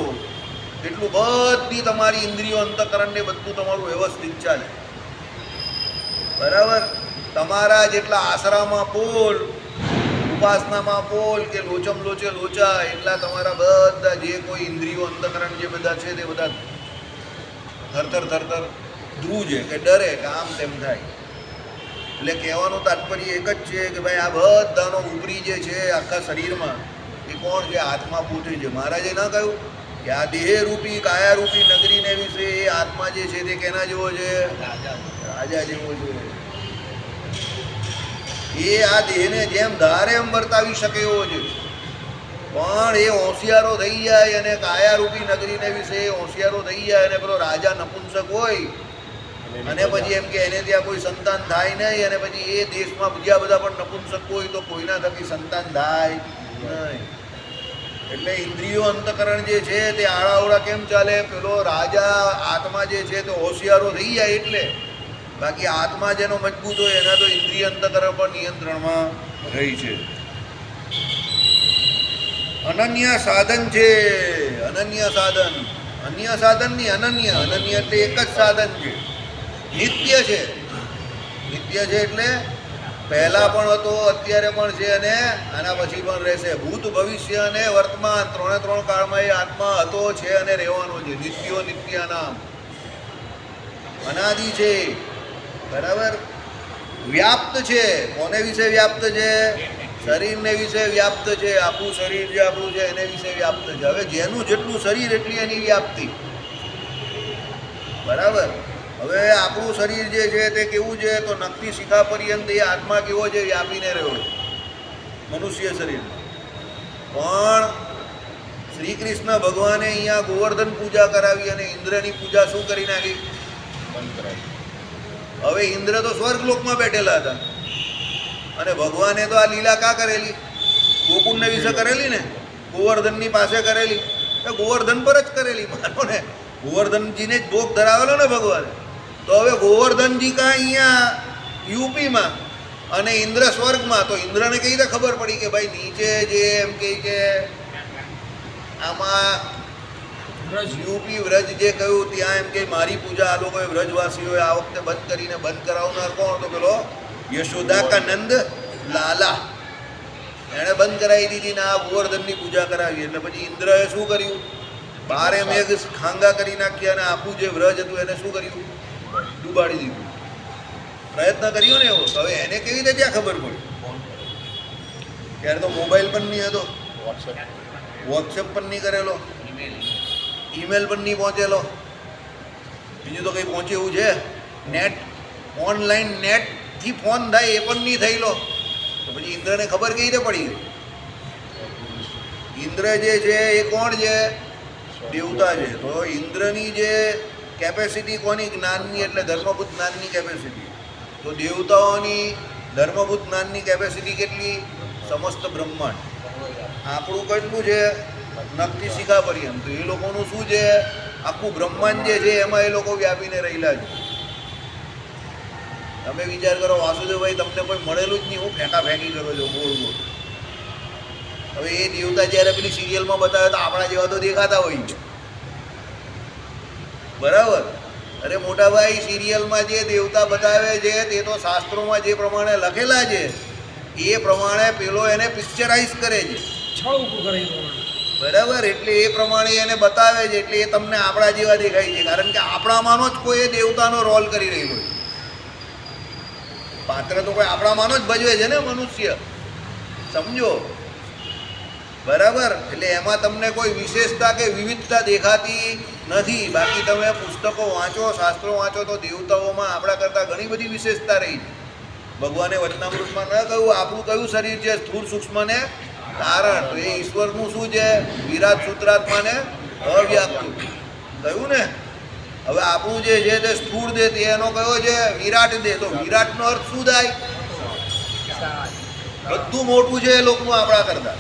એટલું બધી તમારી ઇન્દ્રિયો અંતઃકરણને બધું તમારું વ્યવસ્થિત ચાલે. બરાબર? તમારા જેટલા આશરામાં પોલ, ઉપાસનામાં પોલ કે લોચમ લોચે લોચા, એટલા તમારા બધા જે કોઈ ઇન્દ્રિયો અંતઃકરણ જે બધા છે તે બધા થરથર થરથર ધ્રુજે કે ડરે કે આમ તેમ થાય. એટલે કહેવાનું તાત્પર્ય એક જ છે કે ભાઈ આ બધાનો ઉપરી જે છે આખા શરીરમાં એ કોણ છે? આત્મા પોતે છે. મહારાજે ના કહ્યું કે આ દેહરૂપી કાયારૂપી નગરીને વિશે એ આત્મા જે છે તે કેના જેવો છે? રાજા જેવો છે. એ આ દેહને જેમ ધારે એમ વર્તાવી શકે એવો છે. પણ એ હોશિયારો થઈ જાય અને કાયારૂપી નગરીને વિશે હોશિયારો થઈ જાય અને પેલો રાજા નપુંસક હોય અને પછી એમ કે એને ત્યાં કોઈ સંતાન થાય નહીં, અને પછી એ દેશમાં બીજા બધા પણ નપુંસક હોય તો કોઈના થકી સંતાન થાય નહીં. એટલે ઇન્દ્રિયો અંતઃકરણ જે છે તે આડાવડા કેમ ચાલે? પેલો રાજા આત્મા જે છે તે હોશિયારો થઈ જાય એટલે. બાકી આત્મા જેનો મજબૂત હોય એના તો ઇન્દ્રિય અંતઃકરણ પણ નિયંત્રણમાં રહી છે. અનન્ય સાધન છે. અનન્ય સાધન, અન્ય સાધન નહીં, અનન્ય. અનન્ય એટલે એક જ સાધન છે. નિત્ય છે. નિત્ય છે એટલે પહેલાં પણ હતો, અત્યારે પણ છે અને આના પછી પણ રહેશે. ભૂત ભવિષ્ય અને વર્તમાન 3 કાળમાં એ આત્મા હતો, છે અને રહેવાનો છે. નિત્યો નિત્યાનામ. અનાદિ છે. બરાબર? વ્યાપ્ત છે. કોને વિશે વ્યાપ્ત છે? શરીરને વિશે વ્યાપ્ત છે. આપણું શરીર જે આપણું છે એને વિશે વ્યાપ્ત છે. હવે જેનું જેટલું શરીર એટલી એની વ્યાપ્તિ. બરાબર? હવે આપણું શરીર જે છે તે કેવું છે? તો નખથી શિખા પર્યંત એ આત્મા કેવો છે? વ્યાપીને રહ્યો છે મનુષ્ય શરીરમાં. પણ શ્રી કૃષ્ણ ભગવાને અહીંયા ગોવર્ધન પૂજા કરાવી અને ઇન્દ્રની પૂજા શું કરી નાખી? બંધ કરાવી. હવે ઇન્દ્ર તો સ્વર્ગલોકમાં બેઠેલા હતા અને ભગવાને તો આ લીલા કા કરેલી? ગોકુળને વિશે કરેલી ને, ગોવર્ધનની પાસે કરેલી, ગોવર્ધન પર જ કરેલી. માનો ને, ગોવર્ધનજીને જ ભોગ ધરાવેલો ને ભગવાને. તો હવે ગોવર્ધનજી કાં અહીંયા યુપીમાં અને ઇન્દ્ર સ્વર્ગમાં. તો ઇન્દ્રને કઈ રીતે ખબર પડી કે ભાઈ નીચે જે એમ કહે કે આમાં યુપી વ્રજ જે કહ્યું ત્યાં એમ કે મારી પૂજા આ લોકોએ વ્રજવાસીઓએ આ વખતે બંધ કરીને બંધ કરાવનાર કોણ? તો પેલો યશોદા કા નંદ લાલા, એણે બંધ કરાવી દીધી ને આ ગોવર્ધનની પૂજા કરાવી. એટલે પછી ઇન્દ્રએ શું કર્યું? 12 મેઘ ખાંગા કરી નાખ્યા અને આખું જે વ્રજ હતું એને શું કર્યું? ડૂબાડી દીધું. પ્રયત્ન કર્યો ને એવો. હવે એને કેવી રીતે ત્યાં ખબર પડી? ત્યારે તો મોબાઈલ પણ નહીં હતો, વોટ્સએપ વોટ્સએપ પણ નહીં કરેલો, ઈમેલ ઈમેલ પણ નહીં પહોંચેલો, બીજું તો કંઈ પહોંચે એવું છે? નેટ, ઓનલાઈન નેટથી ફોન થાય એ પણ નહીં થયેલો, તો પછી ઇન્દ્રને ખબર કેવી રીતે પડી? ઇન્દ્ર જે છે એ કોણ છે? દેવતા છે. તો ઇન્દ્રની જે કેપેસિટી કોની? જ્ઞાનની, એટલે ધર્મભૂત જ્ઞાનની કેપેસિટી. તો દેવતાઓની ધર્મભૂત જ્ઞાનની કેપેસિટી કેટલી? સમસ્ત બ્રહ્માંડ. આપણું કેટલું છે? નખથી શિખા પર્યંત. તો એ લોકોનું શું છે? આખું બ્રહ્માંડ જે છે એમાં એ લોકો વ્યાપીને રહેલા છે. તમે વિચાર કરો, વાસુદેવભાઈ તમને કોઈ મળેલું જ નહીં, હું ફેંકા ફેંકી કરો છો બોલ બોલ. હવે એ દેવતા જ્યારે પેલી સિરિયલમાં બતાવે તો આપણા જેવા તો દેખાતા હોય છે, બરાબર? અરે મોટા ભાઈ, સિરિયલમાં જે દેવતા બતાવે છે તે તો શાસ્ત્રોમાં જે પ્રમાણે લખેલા છે એ પ્રમાણે પેલો એને પિક્ચરાઇઝ કરે છે, છળ ઊભું કરે એ પ્રમાણે. બરાબર? એટલે એ પ્રમાણે એને બતાવે છે, એટલે એ તમને આપણા જેવા દેખાય છે, કારણ કે આપણામાંનો જ કોઈ એ દેવતાનો રોલ કરી રહેલો છે. પાત્ર તો કોઈ આપણામાંનો જ ભજવે છે ને, મનુષ્ય, સમજો, બરાબર? એટલે એમાં તમને કોઈ વિશેષતા કે વિવિધતા દેખાતી નથી. બાકી તમે પુસ્તકો વાંચો, શાસ્ત્રો વાંચો તો દેવતાઓમાં આપણા કરતાં ઘણી બધી વિશેષતા રહી છે. ભગવાને વચનામૃતમાં ન કહ્યું આપણું કયું શરીર છે? સ્થૂળ સૂક્ષ્મ ને કારણ. તો એ ઈશ્વરનું શું છે? વિરાટ સૂત્રાત્માને અવ્યાકૃત કહ્યું ને. હવે આપણું જે છે તે સ્થૂળ દેહ, એનો કયો છે? વિરાટ દેહ. તો વિરાટનો અર્થ શું થાય? બધું મોટું છે એ લોકનું આપણા કરતાં,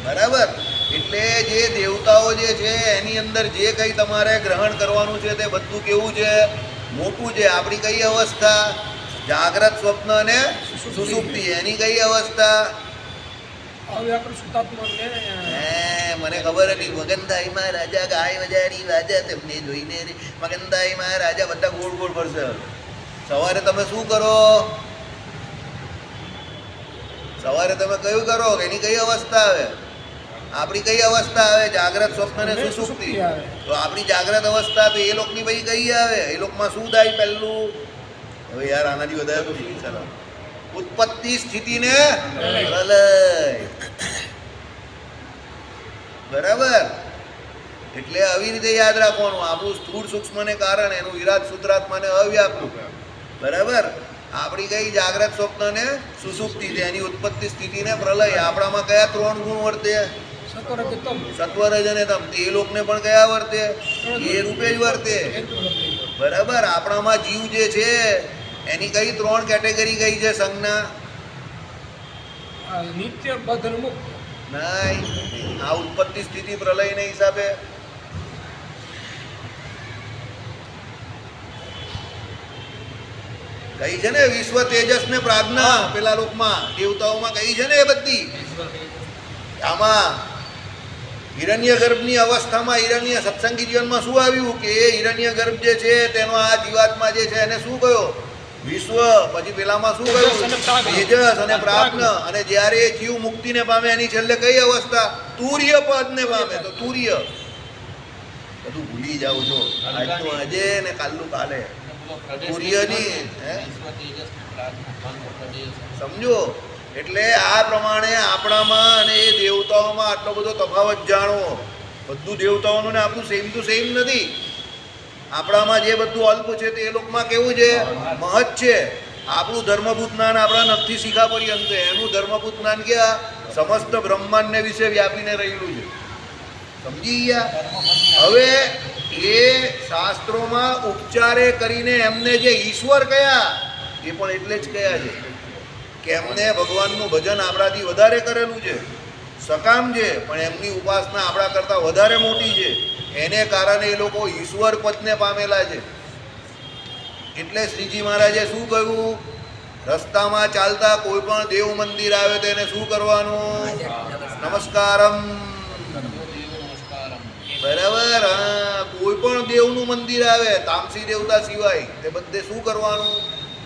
બરાબર? એટલે જે દેવતાઓ જે છે એની અંદર જે કંઈ તમારે ગ્રહણ કરવાનું છે તે બધું કેવું છે? મોટું છે. આપણી કઈ અવસ્થા? જાગ્રત, સ્વપ્ન અને સુષુપ્તિ. એની કઈ અવસ્થા? હવે આપણે શુદ્ધાત્માને મને ખબર હતી. મગનદાઈમાં રાજા ગાય વજારી વાજા, તેમને જોઈને રે મગનદાઈમાં રાજા બધા ગોળ ગોળ ફરશે. સવારે તમે શું કરો? સવારે તમે કયું કરો? એની કઈ અવસ્થા આવે? આપણી કઈ અવસ્થા આવે? જાગ્રત, સ્વપ્ન અને સુષુપ્તિ. તો આપણી જાગ્રત અવસ્થા તો એ લોકની ભાઈ કઈ આવે? એ લોકમાં શું થાય પહેલું? હવે યાર આનાથી વધારે તો શું ચાલો? ઉત્પત્તિ, સ્થિતિ ને પ્રલય, બરાબર? એટલે આવી રીતે યાદ રાખવાનું. આપણું સ્થૂળ સૂક્ષ્મ ને કારણ, એનું વિરાટ સૂત્રાત્માને અવ્યાકૃત, બરાબર? આપણી કઈ? જાગ્રત, સ્વપ્ન ને સુષુપ્તિ. એની ઉત્પત્તિ, સ્થિતિ ને પ્રલય. આપણામાં કયા 3 ગુણ વર્તે? સત્વ, રજ અને તમ. એ લોકને પણ કયા વર્તે? એ રૂપે જ વર્તે, બરાબર? આપણામાં જીવ જે છે એની કઈ 3 કેટેગરી કઈ છે? સંજ્ઞા, નિત્ય, બદ્ધ અને મુક્ત. નહીં, આ ઉત્પત્તિ, સ્થિતિ, પ્રલયના હિસાબે કઈ છે ને? વિશ્વ, તેજસ ને પ્રાજ્ઞા. પેલા લોકમાં દેવતાઓમાં કઈ છે ને? એ બધી આમાં હિરણ્ય ગર્ભની અવસ્થામાં, હિરણ્ય સત્સંગી જીવનમાં શું આવ્યું કે એ હિરણ્ય ગર્ભ જે છે તેનો આ જીવાત્મા જે છે એને શું કહ્યો? વિશ્વ. પછી પેલામાં શું કહ્યું? તેજસ અને પ્રાજ્ઞ. અને જ્યારે એ જીવ મુક્તિને પામે એની છેલ્લે કઈ અવસ્થા? તુર્ય પદને પામે. તો તુર્ય બધું ભૂલી જાવ છો, આજનું આજે ને કાલનું કાલે. તુર્યની સમજો. એટલે આ પ્રમાણે આપણામાં અને એ દેવતાઓમાં આટલો બધો તફાવત જાણવો. બધું દેવતાઓનું ને આપણું સેમ ટુ સેમ નથી. આપણામાં જે બધું અલ્પ છે તે એ લોકમાં કેવું છે? મહત છે. આપણું ધર્મભૂત જ્ઞાન આપણા નખથી શિખા પર્યંત, એનું ધર્મભૂત જ્ઞાન ક્યાં? સમસ્ત બ્રહ્માંડને વિશે વ્યાપીને રહેલું છે. સમજી ગયા? હવે એ શાસ્ત્રોમાં ઉપચારે કરીને એમને જે ઈશ્વર કયા એ પણ એટલે જ કયા છે કે એમને ભગવાનનું ભજન આપણાથી વધારે કરેલું છે, સકામ છે, પણ એમની ઉપાસના આપણા કરતાં વધારે મોટી છે. એને કારણે એ લોકો ઈશ્વર પદને પામેલા છે. એટલે શ્રીજી મહારાજે શું કહ્યું? રસ્તામાં ચાલતા કોઈ પણ દેવ મંદિર આવે તો એને શું કરવાનું? નમસ્કારમ, બરાબર? હા, કોઈ પણ દેવનું મંદિર આવે તામસી દેવતા સિવાય તે બધે શું કરવાનું?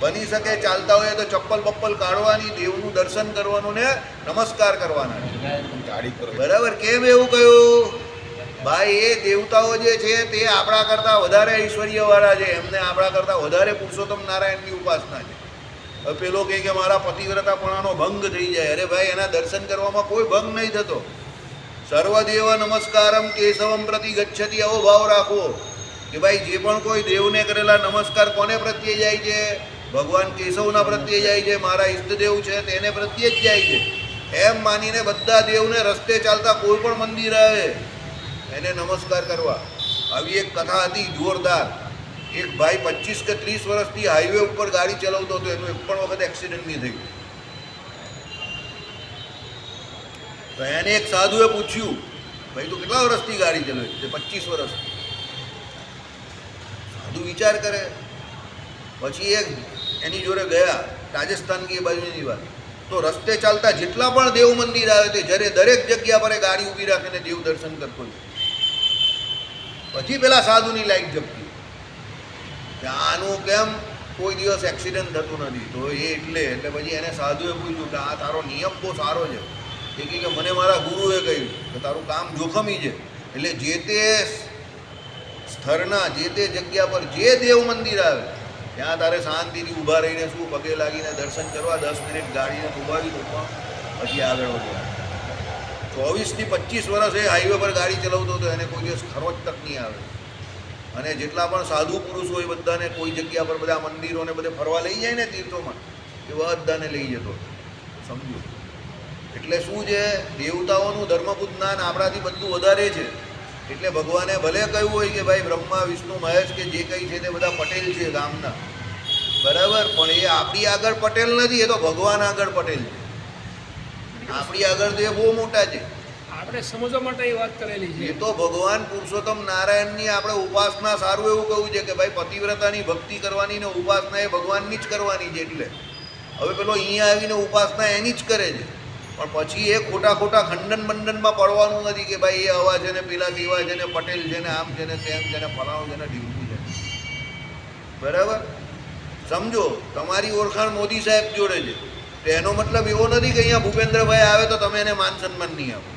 બની શકે ચાલતા હોય તો ચપ્પલ બપ્પલ કાઢવાની, દેવનું દર્શન કરવાનું ને નમસ્કાર કરવાના, બરાબર? કેમ એવું કહ્યું? ભાઈ એ દેવતાઓ જે છે તે આપણા કરતાં વધારે ઐશ્વર્યવાળા છે, એમને આપણા કરતાં વધારે પુરુષોત્તમ નારાયણની ઉપાસના છે, હવે પેલો કહે કે મારા પતિવ્રતાપણાનો ભંગ થઈ જાય. અરે ભાઈ, એના દર્શન કરવામાં કોઈ ભંગ નહીં થતો. સર્વદેવ નમસ્કારમ કેશવમ પ્રતિ ગચ્છતિ, આવો ભાવ રાખો કે ભાઈ જે પણ કોઈ દેવને કરેલા નમસ્કાર કોને પ્રત્યે જાય છે? ભગવાન કેશવના પ્રત્યે જાય છે. મારા ઈષ્ટદેવ છે તેને પ્રત્યે જ જાય છે. એમ માનીને બધા દેવને રસ્તે ચાલતા કોઈ પણ મંદિર આવે એને નમસ્કાર કરવા. આવી એક કથા હતી જોરદાર. એક ભાઈ 25 કે 30 વર્ષથી હાઈવે ઉપર ગાડી ચલાવતો હતો, એનું એક પણ વખત એક્સિડન્ટ નહીં થયું. તો એને એક સાધુએ પૂછ્યું, ભાઈ તું કેટલા વર્ષથી ગાડી ચલાવે? તે 25 વર્ષથી. સાધુ વિચાર કરે. પછી એક એની જોડે ગયા, રાજસ્થાન કે બાજુની વાત. તો રસ્તે ચાલતા જેટલા પણ દેવ મંદિર આવે તે જ્યારે દરેક જગ્યા પર એ ગાડી ઊભી રાખીને દેવ દર્શન કરતો હોય. પછી પેલા સાધુની લાઈટ જપતી કે આનું કેમ કોઈ દિવસ એક્સિડન્ટ થતું નથી. તો એ એટલે પછી એને સાધુએ પૂછ્યું કે આ તારો નિયમ બહુ સારો છે. એ કહે કે મને મારા ગુરુએ કહ્યું કે તારું કામ જોખમી છે, એટલે જે તે સ્થળના જે તે જગ્યા પર જે દેવ મંદિર આવે ત્યાં તારે શાંતિથી ઊભા રહીને શું પગે લાગીને દર્શન કરવા. 10 મિનિટ ગાડીને ઉભાવી દો, પછી આગળ વધવા. 24 થી 25 વર્ષ એ હાઈવે પર ગાડી ચલાવતો હતો, એને કોઈ દિવસ ખરોચ તક નહીં આવે. અને જેટલા પણ સાધુ પુરુષ હોય બધાને કોઈ જગ્યા પર બધા મંદિરોને બધે ફરવા લઈ જાય ને તીર્થોમાં, એ બધાને લઈ જતો. સમજો એટલે શું છે? દેવતાઓનું ધર્મબુદ્ધ જ્ઞાન આપણાથી બધું વધારે છે. એટલે ભગવાને ભલે કહ્યું હોય કે ભાઈ બ્રહ્મા વિષ્ણુ મહેશ કે જે કંઈ છે તે બધા પટેલ છે ગામના, બરાબર, પણ એ આપણી આગળ પટેલ નથી, એ તો ભગવાન આગળ પટેલ છે. આપણી આગળ તો એ બહુ મોટા છે. આપણે સમજવા માટે એ વાત કરેલી છે. એ તો ભગવાન પુરુષોત્તમ નારાયણની આપણે ઉપાસના, સારું એવું કહ્યું છે કે ભાઈ પતિવ્રતાની ભક્તિ કરવાની ને ઉપાસના એ ભગવાનની જ કરવાની છે. એટલે હવે પેલો અહીંયા આવીને ઉપાસના એની જ કરે છે, પણ પછી એ ખોટા ખંડન બંડનમાં પડવાનું નથી કે ભાઈ એ આવા છે ને પેલા તેવા છે ને પટેલ છે ને આમ છે ને તેમ છે ને ફલાણું છે ને ઢીંગું છે. બરાબર, સમજો તમારી ઓળખાણ મોદી સાહેબ જોડે છે, તો એનો મતલબ એવો નથી કે અહીંયા ભૂપેન્દ્રભાઈ આવે તો તમે એને માન સન્માન નહીં આપો.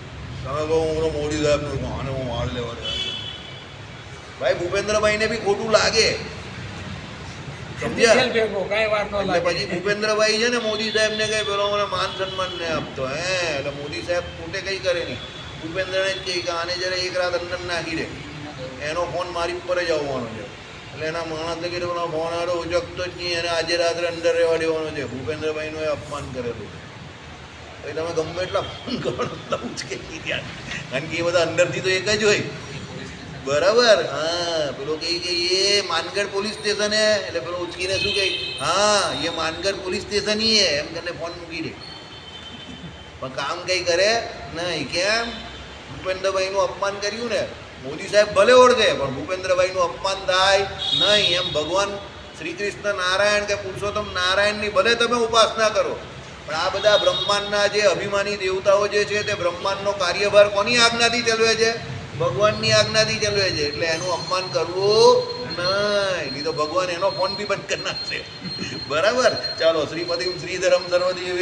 તમે કહો હું મોદી સાહેબનું આને હું માળ લેવા દે. ભાઈ ભૂપેન્દ્રભાઈને બી ખોટું લાગે, સમજ્યા? એટલે પછી ભૂપેન્દ્રભાઈ છે ને મોદી સાહેબને કહે પેલો મને માન સન્માન નહીં આપતો. એટલે મોદી સાહેબ પોતે કંઈ કરે નહીં, ભૂપેન્દ્રને જ કહે કે આને જરા એક રાત અંદર નાખી દે, એનો ફોન મારી ઉપર જ આવવાનો છે. એટલે એના માણસને કીધું પેલો ફોન આડો ઉચકતો જ નહીં, એને આજે રાત્રે અંદર રહેવા દેવાનો છે. ભૂપેન્દ્રભાઈનું એ અપમાન કરેલું છે. તમે ગમે એટલા ફોન કરો એટલા ઉચકે નહીં ત્યાં, કારણ કે એ બધા અંદરથી તો એક જ હોય. બરાબર, હા. પેલો કહે કે એ માનગઢ પોલીસ સ્ટેશન હે, એટલે પેલો ઉચકીને શું કહે, હા એ માનગઢ પોલીસ સ્ટેશન હી હે, એમ કરીને ફોન મૂકી દે. પણ કામ કંઈ કરે નહીં. કેમ? ભૂપેન્દ્રભાઈનું અપમાન કર્યું ને. મોદી સાહેબ ભલે ઓળખે પણ ભૂપેન્દ્રભાઈનું અપમાન થાય નહીં. એમ ભગવાન શ્રી કૃષ્ણ નારાયણ કે પુરુષોત્તમ નારાયણની ભલે તમે ઉપાસના કરો, પણ આ બધા બ્રહ્માંડના જે અભિમાની દેવતાઓ જે છે તે બ્રહ્માંડનો કાર્યભાર કોની આજ્ઞાથી ચલાવે છે? ભગવાનની આજ્ઞાથી ચલાવે છે. એટલે એનું અપમાન કરવું નહીં, નહીં તો ભગવાન એનો ફોન બી બંધ કરી નાખશે. બરાબર, ચાલો. શ્રીપતિ શ્રીધરમ સર્વદેવ